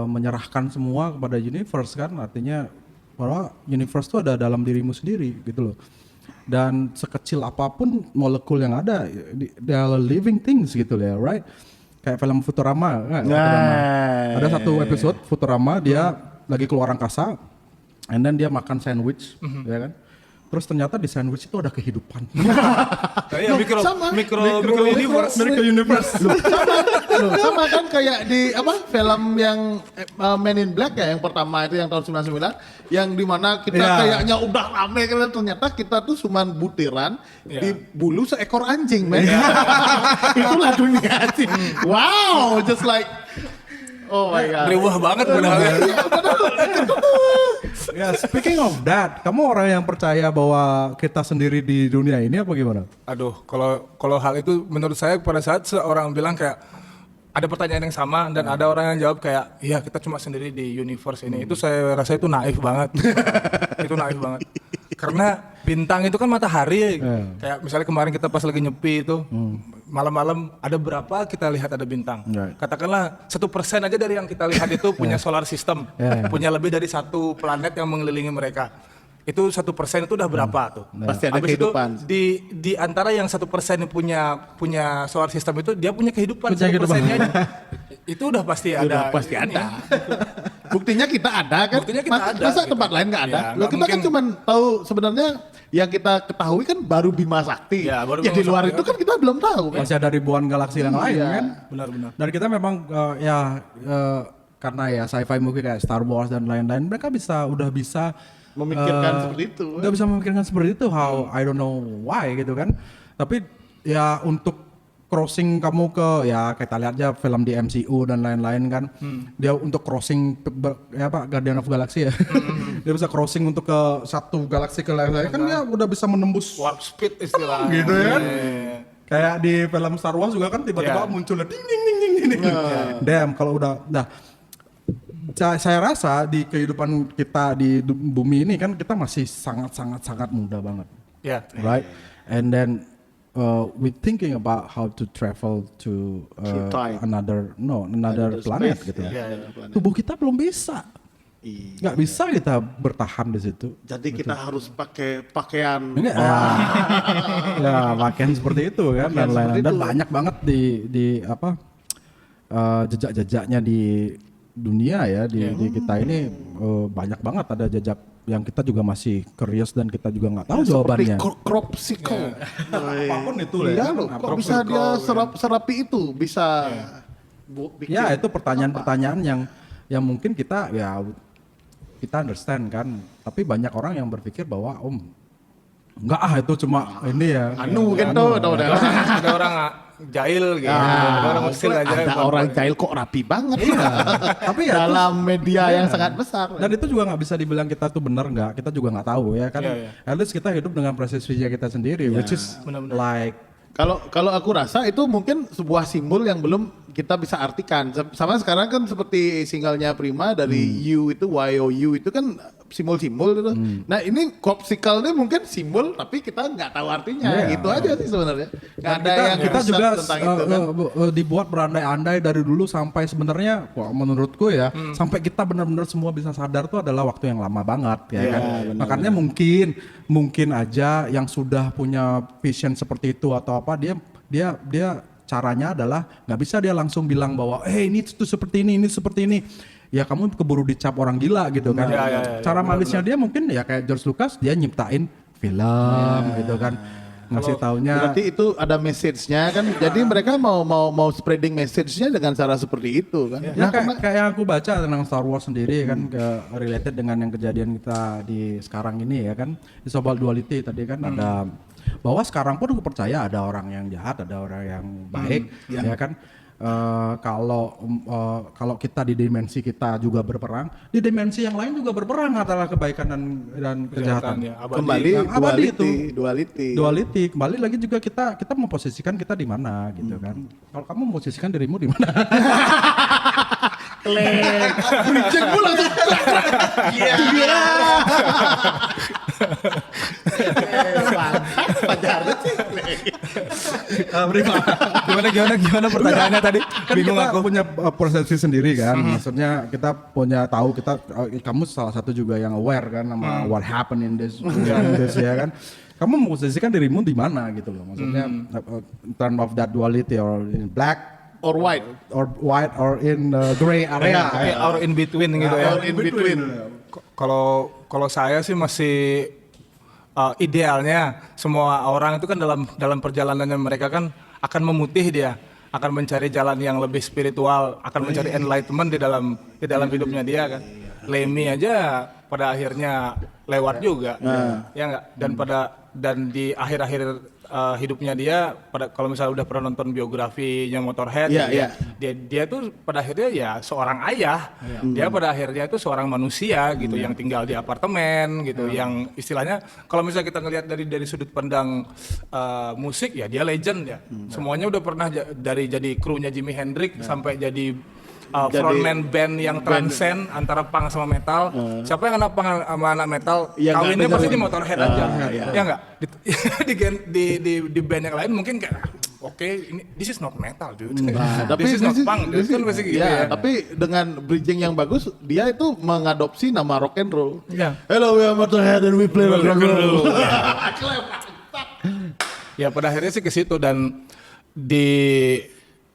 menyerahkan semua kepada universe kan, artinya bahwa universe itu ada dalam dirimu sendiri gitu loh. Dan sekecil apapun molekul yang ada, they are living things gitu ya, right? Kayak film Futurama, kan? Futurama. Ada satu episode Futurama, dia lagi keluar angkasa, and then dia makan sandwich, ya kan? Terus ternyata di sandwich itu ada kehidupan. Ya, mikro universe. Sama kan kayak di film yang Men in Black ya, yang pertama itu yang tahun 99, yang dimana kita kayaknya udah rame kan, ternyata kita tuh cuman butiran di bulu seekor anjing, men. Itulah dunia sih. Wow, just like oh my god. Berubah banget padahal. Ya, speaking of that, kamu orang yang percaya bahwa kita sendiri di dunia ini apa gimana? Aduh, kalau hal itu menurut saya pada saat seorang bilang kayak ada pertanyaan yang sama dan ada orang yang jawab kayak, iya kita cuma sendiri di universe ini. Itu saya rasa itu naif banget. Itu naif banget. Karena bintang itu kan matahari. Kayak misalnya kemarin kita pas lagi nyepi itu malam-malam ada berapa kita lihat ada bintang. Right. Katakanlah 1% aja dari yang kita lihat itu punya solar system, punya lebih dari satu planet yang mengelilingi mereka. Itu 1% itu udah berapa tuh? Pasti ada Habis itu kehidupan. di antara yang 1% yang punya solar system itu dia punya kehidupan Punya 1%-nya aja. Itu udah pasti ada. Pasti ada. Buktinya kita ada kan? Buktinya kita ada, Masa gitu. tempat lain nggak ada? Ya, Loh, nggak kita kan mungkin. cuma tahu sebenarnya yang kita ketahui kan baru Bima Sakti. Ya, baru Ya, Bima di luar Sakti itu kan kita belum tahu kan? Masih ada ribuan galaksi yang lain kan? Benar-benar. Dan kita memang karena ya sci-fi movie kayak Star Wars dan lain-lain, mereka udah bisa Memikirkan seperti itu. Udah bisa memikirkan seperti itu. How I don't know why gitu kan. Tapi ya untuk crossing kamu ke ya kita lihat aja film di MCU dan lain-lain kan. Dia untuk crossing Guardian of Galaxy ya. Dia bisa crossing untuk ke satu galaksi ke lain-lain kan dia udah bisa menembus Warp speed istilahnya. gitu ya kan. Iya. Kayak di film Star Wars juga kan tiba-tiba munculnya ding ding ding ding ding. Damn kalau udah saya rasa di kehidupan kita di bumi ini kan kita masih sangat muda banget. Ya. Right? And then we thinking about how to travel to time. another planet space, gitu. ya. Tubuh kita belum bisa. Iya. Nggak bisa kita bertahan di situ. Jadi kita harus pakai pakaian. Ini, ya pakaian seperti itu kan dan lain-lain. Dan banyak banget di jejak-jejaknya di dunia ya di kita ini banyak banget ada jejak yang kita juga masih curious dan kita juga nggak tahu jawabannya. Seperti crop psycho. Apapun itu Iya loh, kok bisa dia serapi itu, bisa bikin. Ya itu pertanyaan-pertanyaan yang mungkin kita understand kan, tapi banyak orang yang berpikir bahwa enggak itu cuma ini ya. Anu gitu, udah. Ada orang jahil gitu. Ada orang usil aja. Ada orang jahil kok rapi banget. Tapi ya dalam media yang sangat besar. dan itu juga nggak bisa dibilang kita tuh benar nggak, kita juga nggak tahu ya kan. At least kita hidup dengan persepsinya kita sendiri, which is like Kalau aku rasa itu mungkin sebuah simbol yang belum kita bisa artikan. Sama sekarang kan seperti singlenya Prima dari You itu YOU itu kan simbol-simbol itu. Nah ini Corpsicle ini mungkin simbol tapi kita nggak tahu artinya. Itu aja sih sebenarnya. Nggak ada yang kita riset juga tentang itu kan. dibuat berandai-andai dari dulu sampai sebenarnya menurutku ya sampai kita benar-benar semua bisa sadar tuh adalah waktu yang lama banget ya kan. Makanya mungkin aja yang sudah punya vision seperti itu atau apa dia caranya adalah nggak bisa dia langsung bilang bahwa ini itu seperti ini seperti ini. Ya kamu keburu dicap orang gila gitu kan. Cara manisnya dia mungkin ya kayak George Lucas dia nyiptain film gitu kan. Ngasih taunya. Berarti itu ada message-nya kan. Jadi mereka mau spreading message-nya dengan cara seperti itu kan. Ya kayak yang aku baca tentang Star Wars sendiri kan related dengan yang kejadian kita di sekarang ini ya kan. Di Sobat Duality tadi kan ada bahwa sekarang pun aku percaya ada orang yang jahat, ada orang yang baik ya kan. Kalau kita di dimensi kita juga berperang, di dimensi yang lain juga berperang antara kebaikan dan kejahatan. Ya, Kembali Yang abadi duality. Kembali lagi juga kita memposisikan kita di mana gitu kan. Kalau kamu memposisikan dirimu di mana? Bridging pun langsung. Iya. Pacaran sih. Gimana pertanyaannya tadi? Kan Bingung kita aku. punya persepsi sendiri kan. Maksudnya kita punya tahu kamu salah satu juga yang aware kan sama what happened in this ya kan. Kamu memposisikan dirimu di mana gitu loh. Maksudnya in terms of that duality or in black Or white. or in gray area. Or in between gitu ya. Or in between. Kalau saya sih masih idealnya semua orang itu kan dalam perjalanannya mereka kan akan memutih dia, akan mencari jalan yang lebih spiritual, akan mencari enlightenment di dalam hidupnya dia kan. Lemmy aja pada akhirnya lewat juga, ya enggak? Dan di akhir hidupnya dia kalau misalnya udah pernah nonton biografinya Motorhead, Iya, ya, iya. dia tuh pada akhirnya ya seorang ayah, dia pada akhirnya itu seorang manusia gitu yang tinggal di apartemen gitu, yang istilahnya kalau misalnya kita ngelihat dari sudut pandang musik ya dia legend ya, semuanya udah pernah dari jadi krunya Jimi Hendrix sampai jadi frontman band yang transcend antara punk sama metal. Siapa yang anak punk sama anak metal Yang kawinnya nggak pasti dengerin. di Motorhead aja. Ya enggak? Di band yang lain mungkin kayak oke, ini this is not metal dude. This is not punk dude. Kan pasti gitu ya. Tapi dengan bridging yang bagus, dia itu mengadopsi nama rock and roll. Iya. Hello, we are Motorhead and we play rock and roll. Ya pada akhirnya sih ke situ, dan di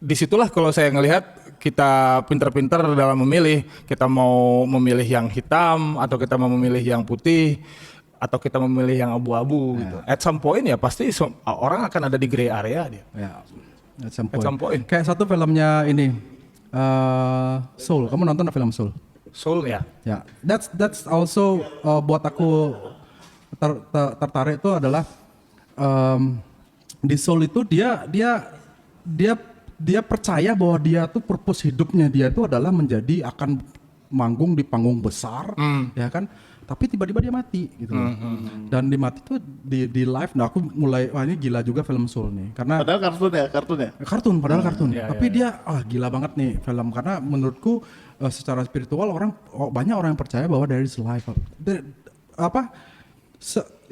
situlah kalau saya ngelihat kita pinter-pinter dalam memilih, kita mau memilih yang hitam atau kita mau memilih yang putih atau kita memilih yang abu-abu gitu. At some point ya pasti orang akan ada di gray area dia. Ya. At some At some point. Kayak satu filmnya ini Soul. Kamu nonton film Soul? Soul ya. Ya. That's also buat aku tertarik itu adalah di Soul itu dia percaya bahwa dia tuh purpose hidupnya dia itu adalah menjadi akan manggung di panggung besar, ya kan? Tapi tiba-tiba dia mati gitu. Dan di mati tuh di live. Nah aku mulai wah ini gila juga film Soul nih, karena Padahal kartun ya. padahal kartun. Ya, Tapi dia gila banget nih film, karena menurutku secara spiritual banyak orang yang percaya bahwa there is life.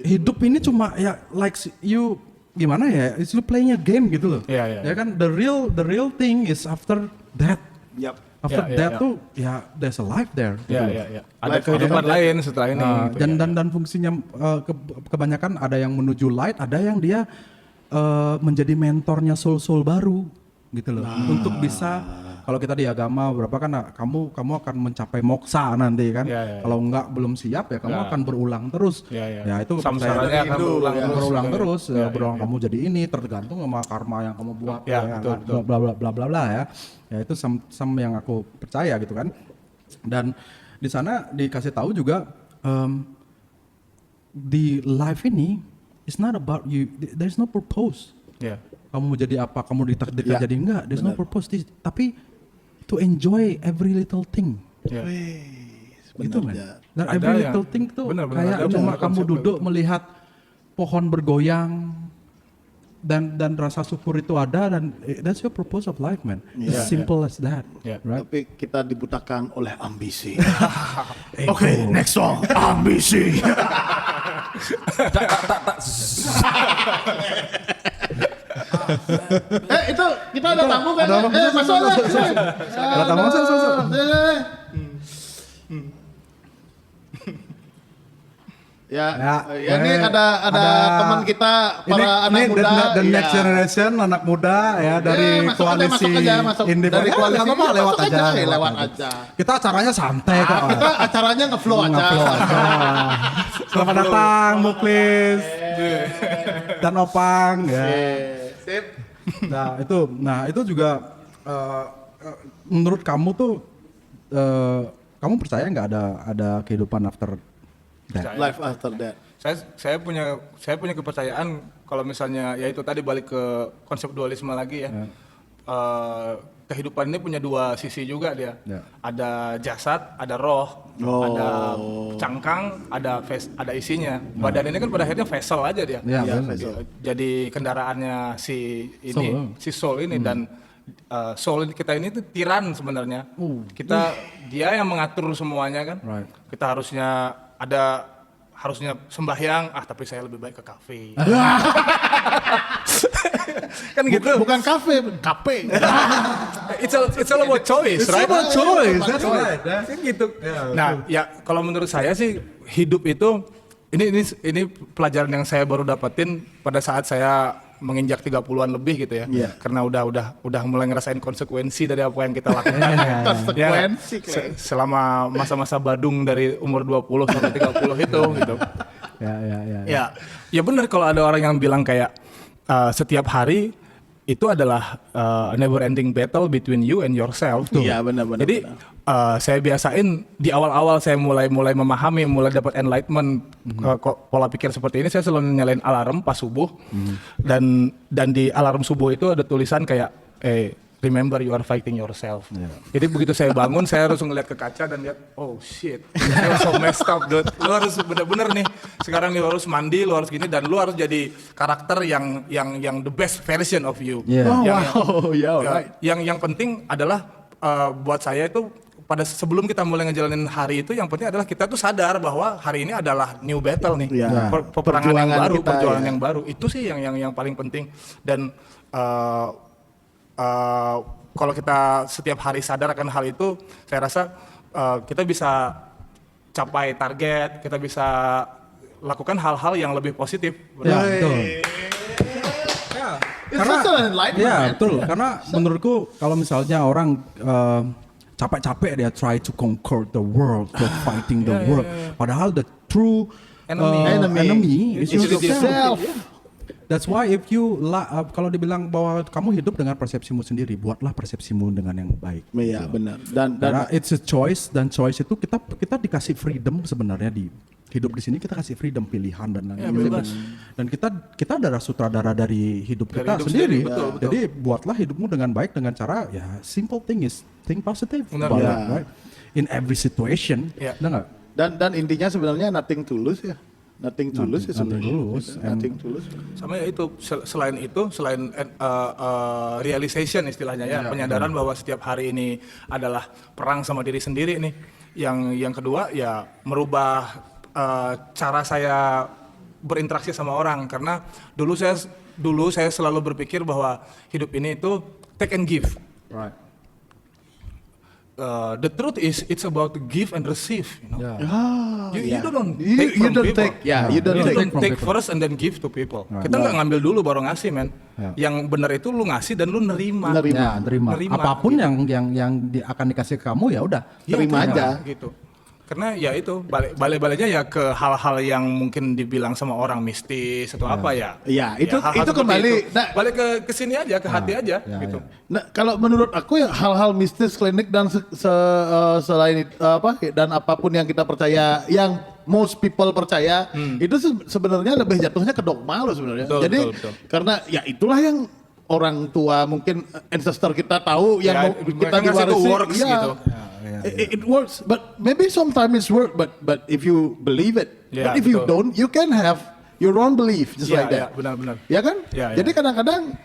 Hidup ini cuma ya like you gimana ya, it's you playing a game gitu loh. Iya. Ya kan the real thing is after that. Yap. After Ya, that ya. tuh ya there's a life there. gitu loh. Ya. Ada kehidupan lain setelah ini. gitu, Dan fungsinya kebanyakan ada yang menuju light, ada yang dia menjadi mentornya soul baru gitu loh. Untuk bisa kalau kita di agama berapa kan kamu akan mencapai moksa nanti kan. Ya. Kalau enggak belum siap ya kamu akan berulang terus. Ya. Ya itu Samsaranya akan berulang terus. Ya, Berulang kamu jadi ini tergantung sama karma yang kamu buat Ya, betul. bla bla ya. Ya itu some yang aku percaya gitu kan. Dan di sana dikasih tahu juga di life ini it's not about you, there's no purpose. Ya. Kamu mau jadi apa, kamu ditakdirkan Ya, jadi enggak, there's no purpose. Tapi to enjoy every little thing. Ya. Gitu man. Ya. Dan Ada every yang- little thing tuh benar, kayak ada cuma kamu konsep duduk melihat pohon bergoyang dan rasa syukur itu ada, dan that's your purpose of life man. As simple as that. Ya. Right? Tapi kita dibutakan oleh ambisi. Oke, next song. Ambisi. Itu kita ada tamu kan? ada tamu. Masuk aja. Ada tamu, masuk. Ya, Ya, ini ada teman kita para anak ini muda. the Iya. next generation anak muda ya dari masuk aja, koalisi masuk aja, masuk. independen. Dari koalisi Nggak apa-apa, lewat masuk aja. lewat aja. Kita acaranya santai kok. Kita acaranya ngeflow aja. Ngupload aja. Selamat datang Muklis dan Opang ya. Sip. Nah itu juga menurut kamu tuh kamu percaya nggak ada kehidupan after that? Life after that. Saya punya kepercayaan kalau misalnya ya itu tadi balik ke konsep dualisme lagi ya. Kehidupan ini punya dua sisi juga dia. Ya. Ada jasad, ada roh, ada cangkang, ada isinya. Badan ini kan pada akhirnya vessel aja dia. Ya, Iya, benar. vessel. Jadi kendaraannya si soul ini dan soul kita ini tuh tiran sebenarnya. Dia yang mengatur semuanya kan. Right. Kita harusnya sembahyang, tapi saya lebih baik ke kafe. Kan gitu. Bukan kafe. It's all about choice, right? about choice, that's right. Kan gitu. Nah, ya kalau menurut saya sih hidup itu ini pelajaran yang saya baru dapetin pada saat saya menginjak 30-an lebih gitu ya. Iya. Karena udah mulai ngerasain konsekuensi dari apa yang kita lakukan. Konsekuensi. Selama masa-masa badung dari umur 20 sampai 30 itu gitu. Ya. Ya benar kalau ada orang yang bilang kayak setiap hari itu adalah never ending battle between you and yourself tuh. Iya, benar-benar. Jadi saya biasain di awal-awal saya mulai memahami, mulai dapat enlightenment pola pikir seperti ini, saya selalu nyalain alarm pas subuh. Dan di alarm subuh itu ada tulisan kayak remember you are fighting yourself. Jadi begitu saya bangun, saya harus ngeliat ke kaca dan lihat, oh shit, you're so messed up, dude. Lu harus bener-bener nih, sekarang lu harus mandi, lu harus gini, dan lu harus jadi karakter yang the best version of you. Yeah. Oh, Yang, wow, yeah, alright. yang penting adalah buat saya itu pada sebelum kita mulai ngejalanin hari itu, yang penting adalah kita tuh sadar bahwa hari ini adalah new battle nih, Iya. peperangan yang Perjuangan baru, kita, perjuangan ya. yang baru. Itu sih yang paling penting. Dan kalau kita setiap hari sadar akan hal itu, saya rasa kita bisa capai target, kita bisa lakukan hal-hal yang lebih positif. Ya, betul. It's such an enlightenment, Ya man. betul, karena menurutku kalau misalnya orang capek-capek dia try to conquer the world, to fighting the world, padahal the true enemy is It's yourself. yourself. That's why if you kalau dibilang bahwa kamu hidup dengan persepsimu sendiri, buatlah persepsimu dengan yang baik. Iya, benar. Dan Karena it's a choice, dan choice itu kita dikasih freedom sebenarnya di hidup di sini, kita kasih freedom pilihan dan lain-lain. Dan kita adalah sutradara dari hidup Dari kita hidup sendiri. sendiri, betul. Jadi buatlah hidupmu dengan baik dengan cara ya simple thing is think positive. Benar. about Ya. it, right? In every situation, Ya. benar nggak? dan intinya sebenarnya nothing to lose ya. Nothing to lose ya Nothing sebenarnya. to lose. Nothing to lose. Sama ya itu, selain realization istilahnya ya, penyadaran bahwa setiap hari ini adalah perang sama diri sendiri nih. Yang kedua ya merubah cara saya berinteraksi sama orang, karena dulu saya selalu berpikir bahwa hidup ini itu take and give. Right. The truth is it's about to give and receive, you know. You don't You- take you from don't people. take, yeah, you don't You take don't from take people. first and then give to people. Right. Kita nggak ngambil dulu baru ngasih, men. Yeah. Yang benar itu lu ngasih dan lu nerima. Nerima. Ya, terima. Nerima, Apapun gitu. yang akan dikasih ke kamu ya udah. Ya, terima aja. gitu. Karena ya itu balik-baliknya ya ke hal-hal yang mungkin dibilang sama orang mistis atau apa ya. Iya, itu- hal-hal itu seperti kembali, itu. nah- balik ke sini aja, ke hati aja ya, gitu. Nah, kalau menurut aku ya hal-hal mistis, klinik dan selain itu dan apapun yang kita percaya, yang most people percaya, itu sebenarnya lebih jatuhnya ke dogma loh sebenarnya. Betul, Jadi betul. karena ya itulah yang orang tua mungkin ancestor kita tahu yang Ya, mau mereka kita ngasih itu diwarisi. works Iya. gitu. It works, but maybe sometimes it's work, but if you believe it, Ya, but if you betul. don't, you can have your own belief just Iya, like that. iya, benar-benar. Ya kan? Ya, ya. Jadi kadang-kadang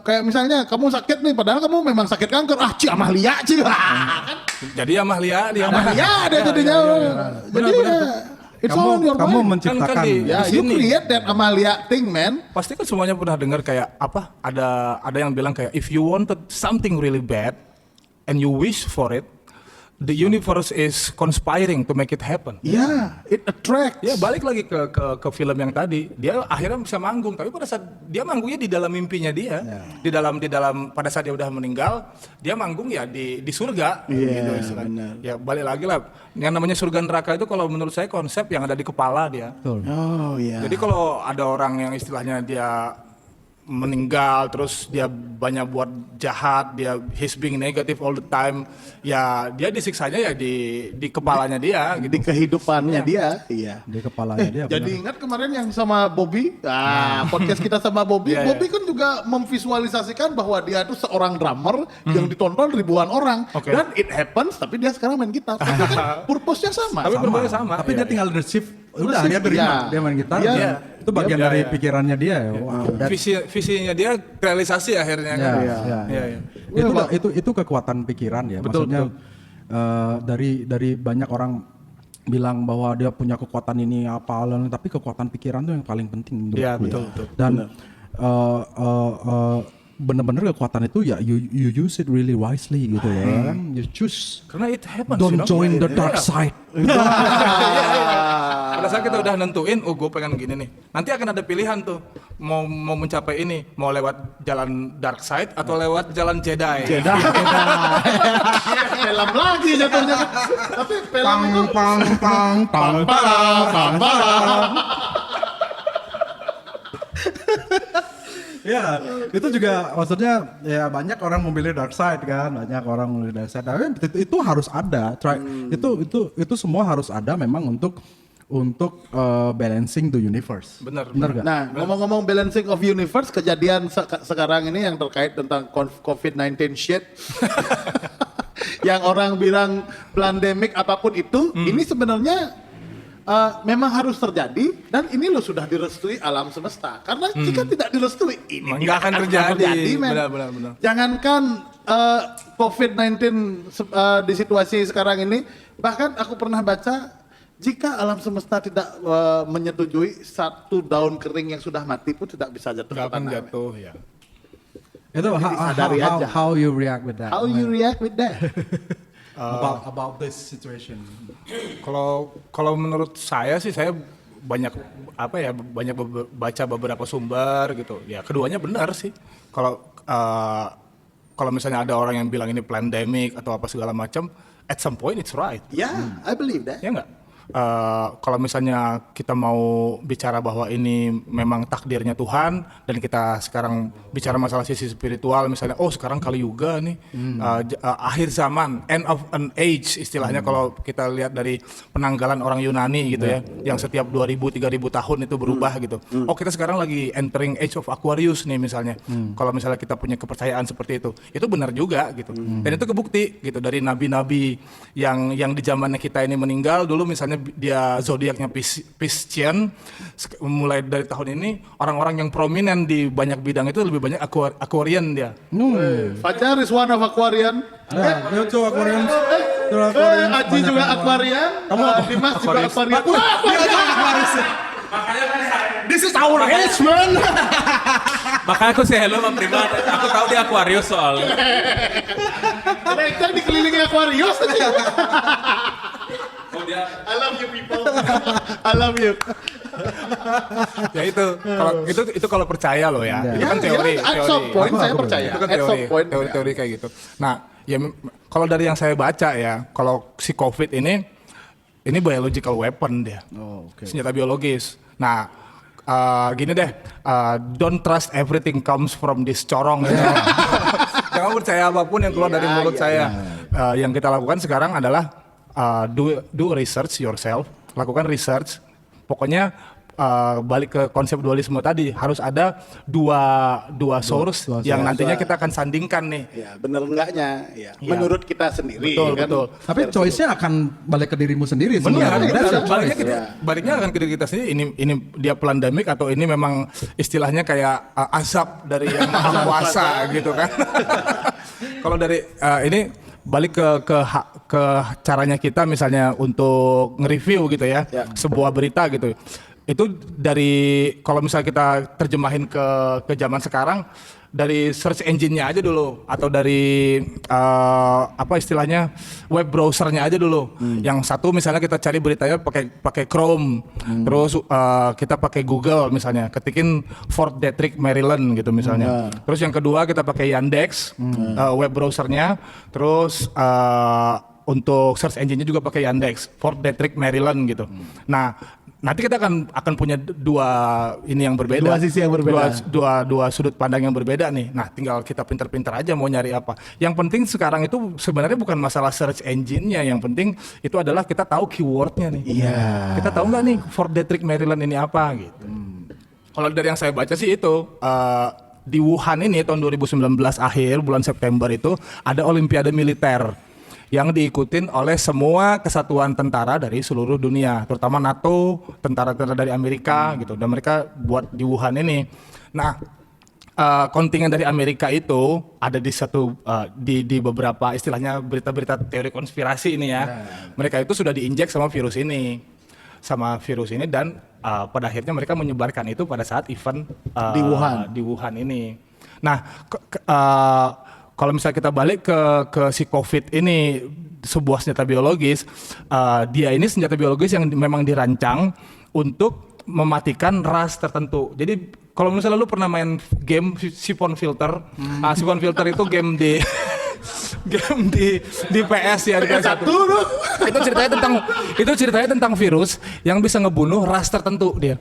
kayak misalnya kamu sakit nih, padahal kamu memang sakit kanker. Ah, Ci Amalia, Ci. Kan? Jadi Amalia dia. Amalia ada jadinya. Jadi it's all on your Kamu mind. menciptakan. Kan di- Ya, di you sini. create that Amalia thing, man. Pasti kan semuanya pernah dengar kayak apa? Ada yang bilang kayak if you wanted something really bad and you wish for it, the universe is conspiring to make it happen. Yeah, it attracts. Ya balik lagi ke film yang tadi, dia akhirnya bisa manggung, tapi pada saat dia manggungnya di dalam mimpinya dia, di dalam pada saat dia udah meninggal, dia manggung ya di surga, Iya, gitu istilahnya. benar. Ya balik lagi lah, yang namanya surga neraka itu kalau menurut saya konsep yang ada di kepala dia. Betul. Oh iya. Jadi kalau ada orang yang istilahnya dia meninggal terus dia banyak buat jahat, dia he's being negative all the time, ya dia disiksanya ya di kepalanya dia gitu. Di kehidupannya dia, iya. Di kepalanya dia. Jadi benar. ingat kemarin yang sama Bobby, podcast kita sama Bobby, Iya, iya. Bobby kan juga memvisualisasikan bahwa dia itu seorang drummer yang ditonton ribuan orang, Oke. dan it happens, tapi dia sekarang main gitar. Tapi kan purpose-nya sama. Tapi berbeda sama. Tapi dia Iya, tinggal shift. Udah shift, dia terima, iya. dia main gitar. Iya. dan Itu bagian Iya, dari iya. pikirannya dia. Wow. visinya dia realisasi akhirnya kan. Ya, ya, Iya, ya. iya. Itu kekuatan pikiran ya. Betul, Maksudnya dari banyak orang bilang bahwa dia punya kekuatan ini apa, tapi kekuatan pikiran itu yang paling penting menurutku. Iya, ya. betul, betul. Dan benar-benar kekuatan itu ya you use it really wisely gitu ya kan. You choose. Karena it happens. Don't you know? join the Iya, dark iya. side. Pada saat kita udah nentuin, oh gue pengen gini nih. Nanti akan ada pilihan tuh, mau mencapai ini, mau lewat jalan dark side atau lewat jalan Jedi. Film lagi jatuhnya. Tapi film itu pang pang Ya, itu juga maksudnya ya banyak orang memilih dark side kan, banyak orang memilih dark side. Tapi itu harus ada. Itu semua harus ada memang untuk balancing the universe. Benar. Benar gak? Nah, ngomong-ngomong balancing of universe, kejadian sekarang ini yang terkait tentang COVID-19 shit. Yang orang bilang pandemic apapun itu, ini sebenarnya memang harus terjadi dan ini loh sudah direstui alam semesta. Karena jika tidak direstui, ini Nggak akan terjadi. men. Benar. Jangankan COVID-19 di situasi sekarang ini, bahkan aku pernah baca jika alam semesta tidak menyetujui satu daun kering yang sudah mati pun tidak bisa jatuh Nggak ke akan tanah. jatuh ya. Itu disadari aja. how you react with that? How you react with that? about this situation? Kalau menurut saya sih saya banyak baca beberapa sumber gitu. Ya keduanya benar sih. Kalau misalnya ada orang yang bilang ini pandemic atau apa segala macam, at some point it's right. Yeah, I believe that. Ya enggak? Kalau misalnya kita mau bicara bahwa ini memang takdirnya Tuhan dan kita sekarang bicara masalah sisi spiritual, misalnya sekarang Kali Yuga nih, akhir zaman, end of an age istilahnya kalau kita lihat dari penanggalan orang Yunani gitu ya, yang setiap 2000-3000 tahun itu berubah gitu. Kita sekarang lagi entering age of Aquarius nih misalnya. Kalau misalnya kita punya kepercayaan seperti itu benar juga gitu. Dan itu kebukti gitu dari nabi-nabi yang di zamannya kita ini meninggal dulu, misalnya dia zodiaknya Piscian, mulai dari tahun ini orang-orang yang prominent di banyak bidang itu lebih banyak Aquarian dia. Fajar is one of Aquarian. Itu Aquarian. Aji juga Aquarian. Dimas juga Aquarian. This is our age, man. Makanya aku say hello sama Prima. Aku tahu dia Aquarius soalnya. Kita dikelilingi Aquarius aja. Oh dia I love you people. I love you. Ya itu kalau percaya loh ya. Itu kan teori. At some point saya percaya. Itu kan At some point. teori kayak gitu. Nah, ya kalau dari yang saya baca ya, kalau si COVID ini biological weapon dia. Senjata biologis. Nah, gini deh, don't trust everything comes from this corong. Gitu. Jangan percaya apapun yang keluar dari mulut saya. Yang kita lakukan sekarang adalah do research yourself, lakukan research. Pokoknya balik ke konsep dualisme tadi, harus ada dua source yang nantinya kita akan sandingkan nih. Ya, bener enggaknya ya. Menurut kita sendiri kan. Betul. Tapi choice-nya akan balik ke dirimu sendiri Benar. sebenarnya. Baliknya akan ke diri kita sendiri. Ini dia pandemik atau ini memang istilahnya kayak azab dari yang maha kuasa gitu kan. Kalau dari ini balik ke caranya kita misalnya untuk nge-review gitu ya, sebuah berita gitu. Itu dari kalau misalnya kita terjemahin ke zaman sekarang, dari search engine-nya aja dulu atau dari apa istilahnya web browser-nya aja dulu. Yang satu misalnya kita cari beritanya pakai Chrome, terus kita pakai Google misalnya, ketikin Fort Detrick Maryland gitu misalnya. Terus yang kedua kita pakai Yandex web browser-nya, terus untuk search engine-nya juga pakai Yandex Fort Detrick Maryland gitu. Nah, nanti kita akan punya dua ini yang berbeda. Dua sisi yang berbeda. Dua sudut pandang yang berbeda nih. Nah, tinggal kita pintar-pintar aja mau nyari apa. Yang penting sekarang itu sebenarnya bukan masalah search engine-nya, yang penting itu adalah kita tahu keyword-nya nih. Iya. Kita tahu nggak nih Fort Detrick Maryland ini apa gitu. Kalau dari yang saya baca sih itu di Wuhan ini tahun 2019 akhir bulan September itu ada Olimpiade militer yang diikutin oleh semua kesatuan tentara dari seluruh dunia, terutama NATO, tentara-tentara dari Amerika gitu, dan mereka buat di Wuhan ini. Nah, kontingen dari Amerika itu ada di beberapa istilahnya berita-berita teori konspirasi ini ya. Mereka itu sudah diinjek sama virus ini, dan pada akhirnya mereka menyebarkan itu pada saat event di Wuhan ini. Nah, kalau misalnya kita balik ke si COVID ini, sebuah senjata biologis, dia ini senjata biologis yang memang dirancang untuk mematikan ras tertentu. Jadi kalau misalnya lu pernah main game Siphon Filter, Siphon Filter itu game di PS ya di PS1. Itu ceritanya tentang virus yang bisa ngebunuh ras tertentu dia.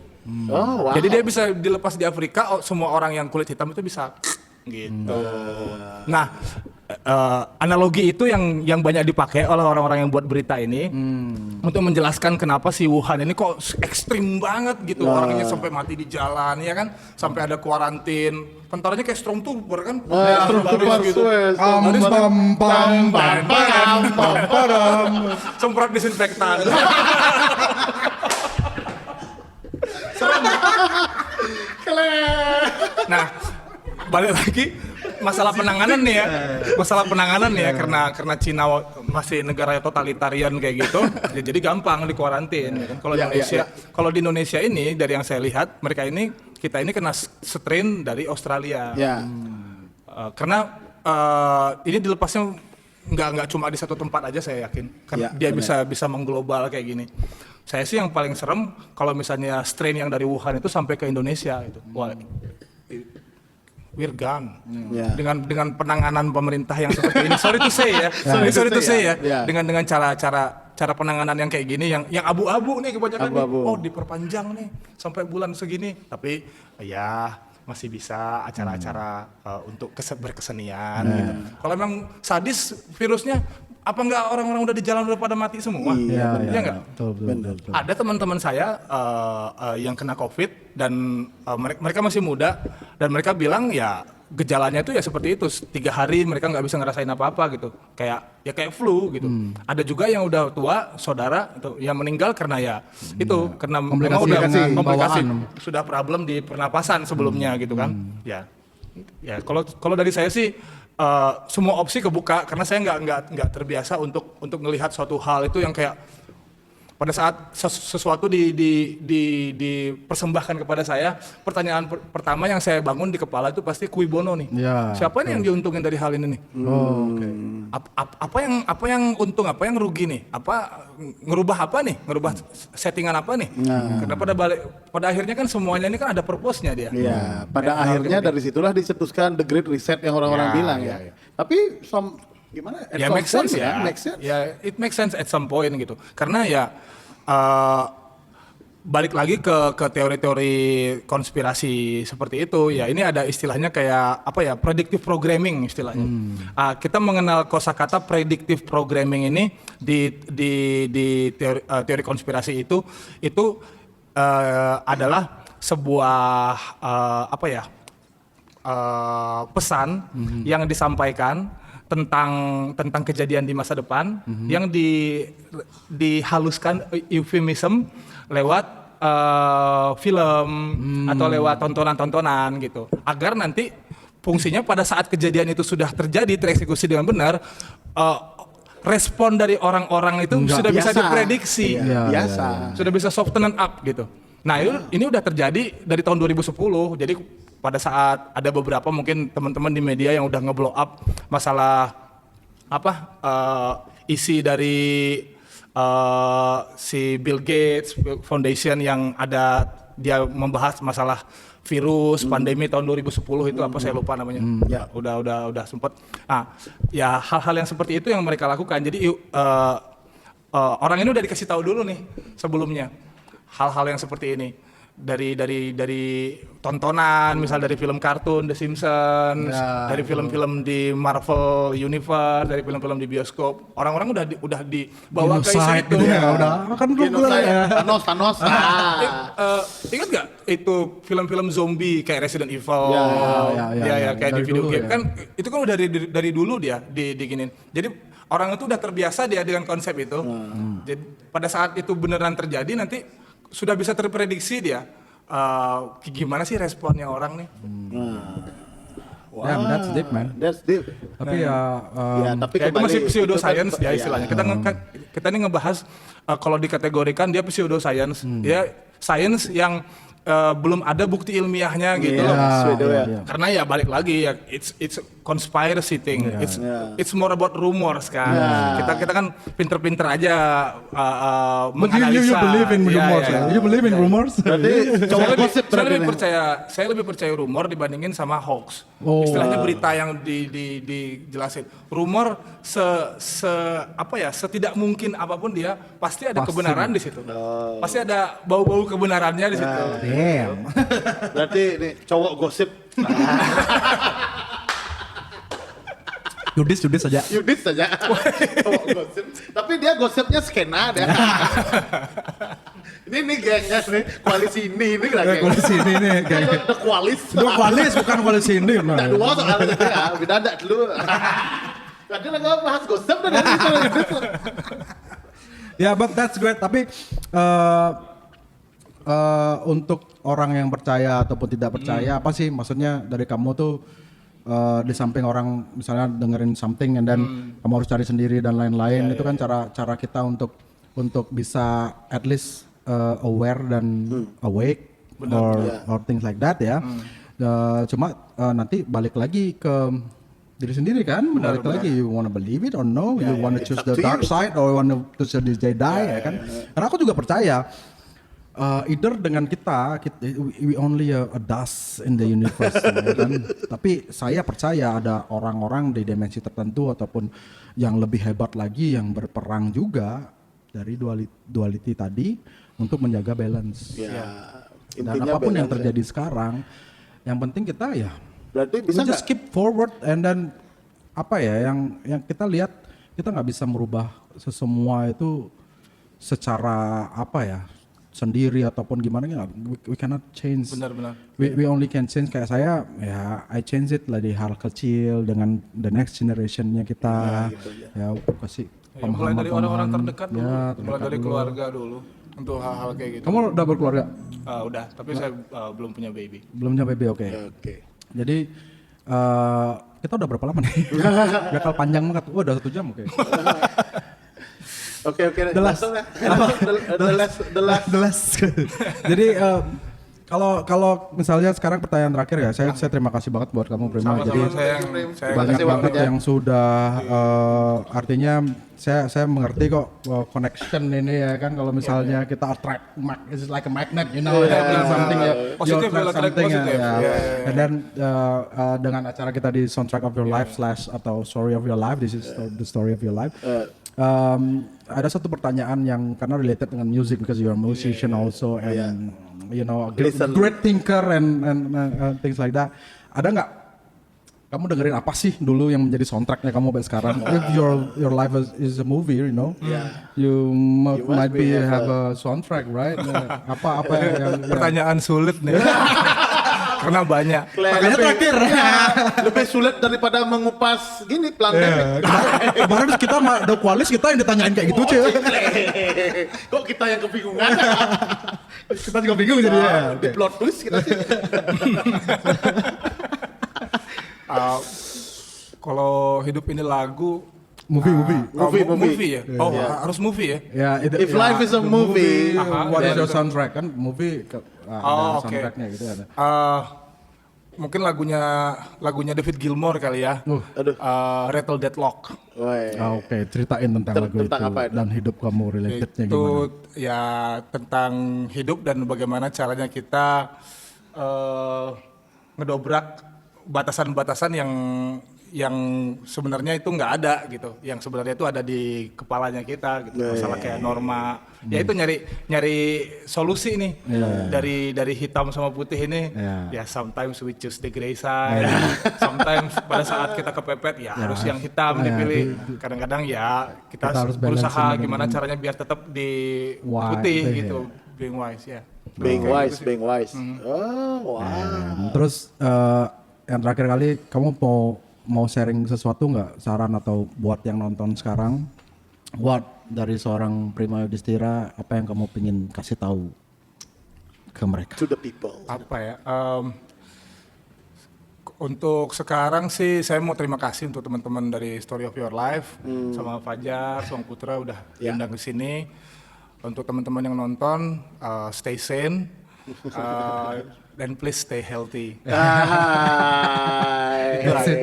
Oh, wow. Jadi dia bisa dilepas di Afrika, semua orang yang kulit hitam itu bisa gitu. Nah, analogi itu yang banyak dipakai oleh orang-orang yang buat berita ini untuk menjelaskan kenapa si Wuhan ini kok ekstrim banget gitu. Orangnya sampai mati di jalan ya kan, sampai ada kuarantin. Tentaranya kayak Stormtrooper kan, Stormtrooper gitu. Semprot disinfektan. Nah, balik lagi masalah penanganan nih ya. Masalah penanganan nih ya karena Cina masih negara totalitarian kayak gitu, ya jadi gampang di kuarantin ya kan. Kalau di Indonesia, kalau di Indonesia ini dari yang saya lihat kita ini kena strain dari Australia. Ya. Karena ini dilepasnya nggak cuma di satu tempat aja saya yakin. Karena dia bisa mengglobal kayak gini. Saya sih yang paling serem kalau misalnya strain yang dari Wuhan itu sampai ke Indonesia itu. Wah, we're gone. Dengan penanganan pemerintah yang seperti ini. Sorry to say ya. Dengan cara penanganan yang kayak gini yang abu-abu nih kebanyakan nih. Oh, diperpanjang nih sampai bulan segini. Tapi ya masih bisa acara-acara untuk berkesenian gitu. Kalau memang sadis virusnya, apa enggak orang-orang udah di jalan udah pada mati semua? Iya enggak? Betul. Ada teman-teman saya yang kena COVID dan mereka masih muda dan mereka bilang ya gejalanya itu ya seperti itu, 3 hari mereka nggak bisa ngerasain apa-apa gitu, kayak flu gitu. Ada juga yang udah tua saudara itu yang meninggal karena ya itu karena memang udah komplikasi, sudah problem di pernapasan sebelumnya gitu kan. Ya kalau dari saya sih semua opsi kebuka karena saya nggak terbiasa untuk melihat suatu hal itu yang kayak pada saat sesuatu dipersembahkan kepada saya, pertanyaan pertama yang saya bangun di kepala itu pasti cui bono nih. Siapa nih yang diuntungin dari hal ini nih? Apa yang untung, apa yang rugi nih? Ngerubah apa nih? Ngerubah settingan apa nih? Karena pada akhirnya kan semuanya ini kan ada purpose-nya dia. Iya, pada akhirnya dari situlah dicetuskan the great reset yang orang-orang bilang ya. Tapi gimana? Ya make sense ya. Ya it makes sense at some point gitu. Karena ya balik lagi ke teori-teori konspirasi seperti itu ya, ini ada istilahnya kayak apa ya, predictive programming istilahnya. Kita mengenal kosakata predictive programming ini di teori konspirasi itu adalah sebuah pesan yang disampaikan tentang kejadian di masa depan yang dihaluskan euphemism lewat film atau lewat tontonan-tontonan gitu, agar nanti fungsinya pada saat kejadian itu sudah terjadi, tereksekusi dengan benar, respon dari orang-orang itu sudah bisa diprediksi, sudah bisa soften up gitu. Nah ini udah terjadi dari tahun 2010, jadi pada saat ada beberapa mungkin teman-teman di media yang udah nge-blow up masalah isi dari si Bill Gates Foundation yang ada dia membahas masalah virus pandemi tahun 2010 itu apa saya lupa namanya. Udah sempet. Ya hal-hal yang seperti itu yang mereka lakukan. Jadi orang ini udah dikasih tahu dulu nih sebelumnya hal-hal yang seperti ini. Dari tontonan, misal dari film kartun The Simpsons, dari film-film di Marvel Universe, dari film-film di bioskop, orang-orang udah dibawa ke isu itu. Udah kan Google ya. Thanos. Ingat nggak itu film-film zombie kayak Resident Evil, kayak di video game kan, itu kan udah dari dulu dia diginin. Jadi orang itu udah terbiasa dia dengan konsep itu. Jadi pada saat itu beneran terjadi nanti sudah bisa terprediksi dia gimana sih responnya orang nih. Wow. That's deep man. That's deep. Tapi tapi itu masih pseudoscience ya istilahnya. Kita ini ngebahas kalau dikategorikan dia pseudoscience. Dia science yang belum ada bukti ilmiahnya gitu. Karena ya balik lagi ya it's conspiracy thing. It's more about rumors kan. Kita kan pinter-pinter aja But you menganalisa. believe in rumors, ya? You believe in rumors? Berarti cowok gosip berarti nih. Saya lebih percaya rumor dibandingin sama hoax. Oh. Istilahnya berita yang dijelasin. Rumor setidak mungkin apapun dia pasti ada kebenaran di situ. Pasti ada bau-bau kebenarannya di situ. Damn. Berarti nih cowok gosip. Judis saja. Yudis saja. Cowok gosip. Tapi dia gosipnya skena dia. ini gengnya nih, koalisi ini lagi. Koalisi ini nih kayak The Qualis. dua koalis bukan koalisi ini. Nah, dua soal itu ya, beda ada dulu. Tadi lagi bahas gosip dan itu Yudis. Ya, but that's great. Tapi untuk orang yang percaya ataupun tidak percaya, apa sih maksudnya dari kamu tuh di samping orang misalnya dengerin something and then kamu harus cari sendiri dan lain-lain, itu kan cara kita untuk bisa at least aware dan awake or things like that ya. Cuma nanti balik lagi ke diri sendiri kan, balik lagi you wanna believe it or no, you wanna choose the dark side or you wanna choose the Jedi ya kan. Karena aku juga percaya either dengan kita we only a dust in the universe ya kan. Tapi saya percaya ada orang-orang di dimensi tertentu ataupun yang lebih hebat lagi yang berperang juga dari duality tadi untuk menjaga balance. Dan apapun yang terjadi sekarang, yang penting kita ya Berarti bisa bisa just keep forward and then apa ya yang kita lihat, kita nggak bisa merubah sesemua itu secara apa ya sendiri ataupun gimana ya, we cannot change. Benar-benar. We only can change, kayak saya ya I change it lah di hal kecil dengan the next generationnya kita ya kasih Ya, mulai dari orang-orang terdekat dulu, ya, mulai terdekat dari dulu. keluarga dulu untuk hal-hal kayak gitu. Kamu udah berkeluarga? Udah, tapi saya belum punya baby. Belum nyampe baby, oke. Jadi kita udah berapa lama nih? Bakal panjang banget. Oh, udah 1 jam, oke. Oke. The last. Langsung ya. The last. Jadi kalau misalnya sekarang pertanyaan terakhir ya, saya terima kasih banget buat kamu Prima. Sama-sama, Jadi saya banyak kasih banget waktunya. yang sudah artinya saya mengerti kok connection ini ya kan, kalau misalnya kita attract, it's like a magnet, you know, something ya, Positif, you attract attract something positif. ya. Yeah. And then dengan acara kita di Soundtrack of Your Life / atau Story of Your Life, this is the story of your life. Ada satu pertanyaan yang karena related dengan music because you are a musician also and you know great thinker and things like that. Ada nggak kamu dengerin apa sih dulu yang menjadi soundtracknya kamu sampai sekarang? If your life is a movie, you know, you might be have a soundtrack, right? Apa yang Pertanyaan sulit nih. Karena banyak. makanya terakhir. Lebih sulit daripada mengupas gini pelanggan. Kemarin kita sama The Qualis kita yang ditanyain kayak gitu, cuy. Kok kita yang kebingungan? Kita juga bingung jadinya. Di plot twist kita sih. Kalau hidup ini lagu, Movie. ya. Oh, harus movie ya. Ya, If life is a movie, what is your soundtrack kan? Movie ada Oke. soundtracknya gitu ada. Mungkin lagunya David Gilmour kali ya. Aduh. Rattle That Lock. Woi. Oke, ceritain tentang lagu tentang itu apa itu? dan hidup kamu relatednya Itu gimana? ya tentang hidup dan bagaimana caranya kita ngedobrak batasan-batasan yang sebenarnya itu nggak ada gitu, yang sebenarnya itu ada di kepalanya kita gitu. Masalah kayak norma, ya itu nyari solusi nih dari hitam sama putih ini. Ya sometimes we choose the gray side, sometimes pada saat kita kepepet ya harus yang hitam dipilih. Kadang-kadang ya kita harus berusaha balancing gimana caranya biar tetap di putih gitu, being wise ya. Being wise. Oh, wow. Terus yang terakhir kali kamu mau sharing sesuatu nggak, saran atau buat yang nonton sekarang, buat dari seorang Prima Yudhistira, apa yang kamu pengen kasih tahu ke mereka? To the people. Apa ya? Untuk sekarang sih saya mau terima kasih untuk teman-teman dari Story of Your Life sama Fajar, sama Putra udah diundang ke sini. Untuk teman-teman yang nonton, stay sane, Dan please stay healthy. That's it.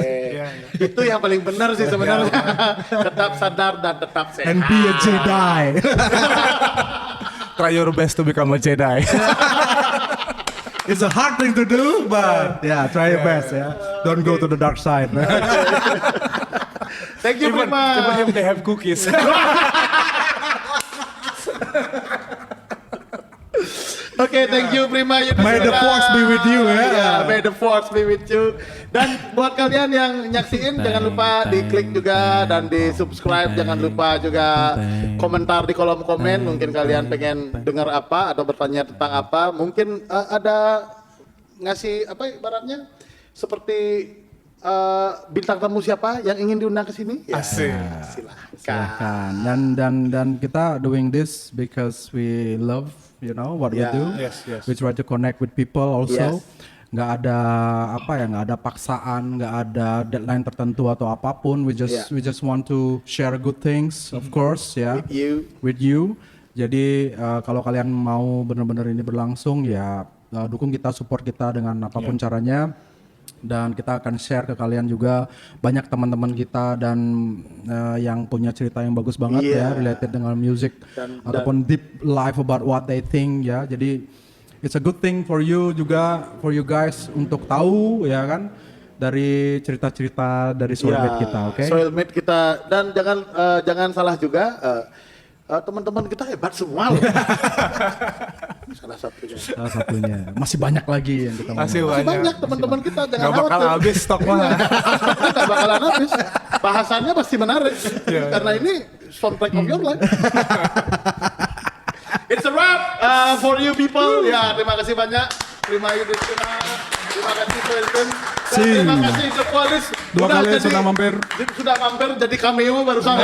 Itu yang paling benar sih sebenarnya. Tetap sadar dan tetap sehat. And be a Jedi. Try your best to become a Jedi. It's a hard thing to do, but yeah, try your best. Yeah, don't go to the dark side. Thank you, even Prima. if they have cookies. Oke, thank you Prima Yudhistira. May the force be with you, ya. Iya, may the force be with you. Dan buat kalian yang nyaksiin, jangan lupa diklik juga dan di subscribe. Jangan lupa juga komentar di kolom komen. Mungkin kalian pengen dengar apa atau bertanya tentang apa. Mungkin ada ngasih apa ibaratnya seperti bintang tamu siapa yang ingin diundang ke sini? Ya, Asik. silahkan. Dan kita doing this because we love, you know, what we Yeah. do. Yes, yes. We try to connect with people also. Yes. Nggak ada apa ya, nggak ada paksaan, nggak ada deadline tertentu atau apapun. We just want to share good things, of course, ya. With you. Jadi kalau kalian mau benar-benar ini berlangsung, ya dukung kita, support kita dengan apapun caranya. Dan kita akan share ke kalian juga banyak teman-teman kita dan yang punya cerita yang bagus banget ya related dengan music ataupun deep life about what they think ya. Jadi it's a good thing for you juga, for you guys untuk tahu ya kan dari cerita-cerita dari soulmate kita, oke? Soulmate kita dan jangan salah juga teman-teman kita hebat semua loh. Salah satunya. Masih banyak lagi yang kita mau. Masih Masih banyak. banyak teman-teman kita, jangan Gak bakal khawatir. habis stok mah. Nggak bakalan habis. Bahasannya pasti menarik. Karena ini soundtrack of your life. It's a wrap for you people. Ya, terima kasih banyak. Prima Yudhistira. Terima kasih Wilton. Dan terima kasih The Police. Dua kali sudah mampir. Sudah mampir jadi cameo baru sama.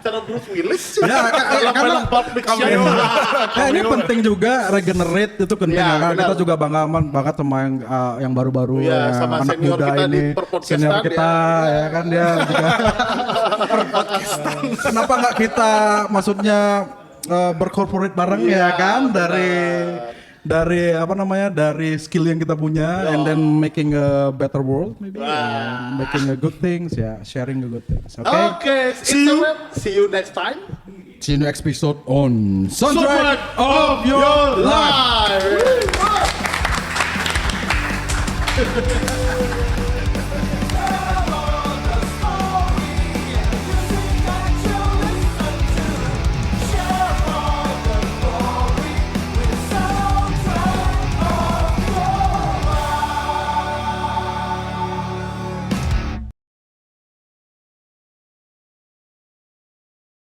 Cara Bruce Willis sih. Ya, karena film Pulp Fiction. Nah, ini penting juga regenerate itu penting Ya, kan. benar. Kita juga bangga banget sama yang baru-baru Ya, yang sama anak senior muda kita di ini, perpodcastan, senior kita ya kan dia juga. Kenapa nggak kita maksudnya berkorporate bareng ya kan dari apa namanya dari skill yang kita punya and then making a better world maybe making a good things ya sharing the good things Okay, See you. See you next time. see you next episode on Soundtrack of your life.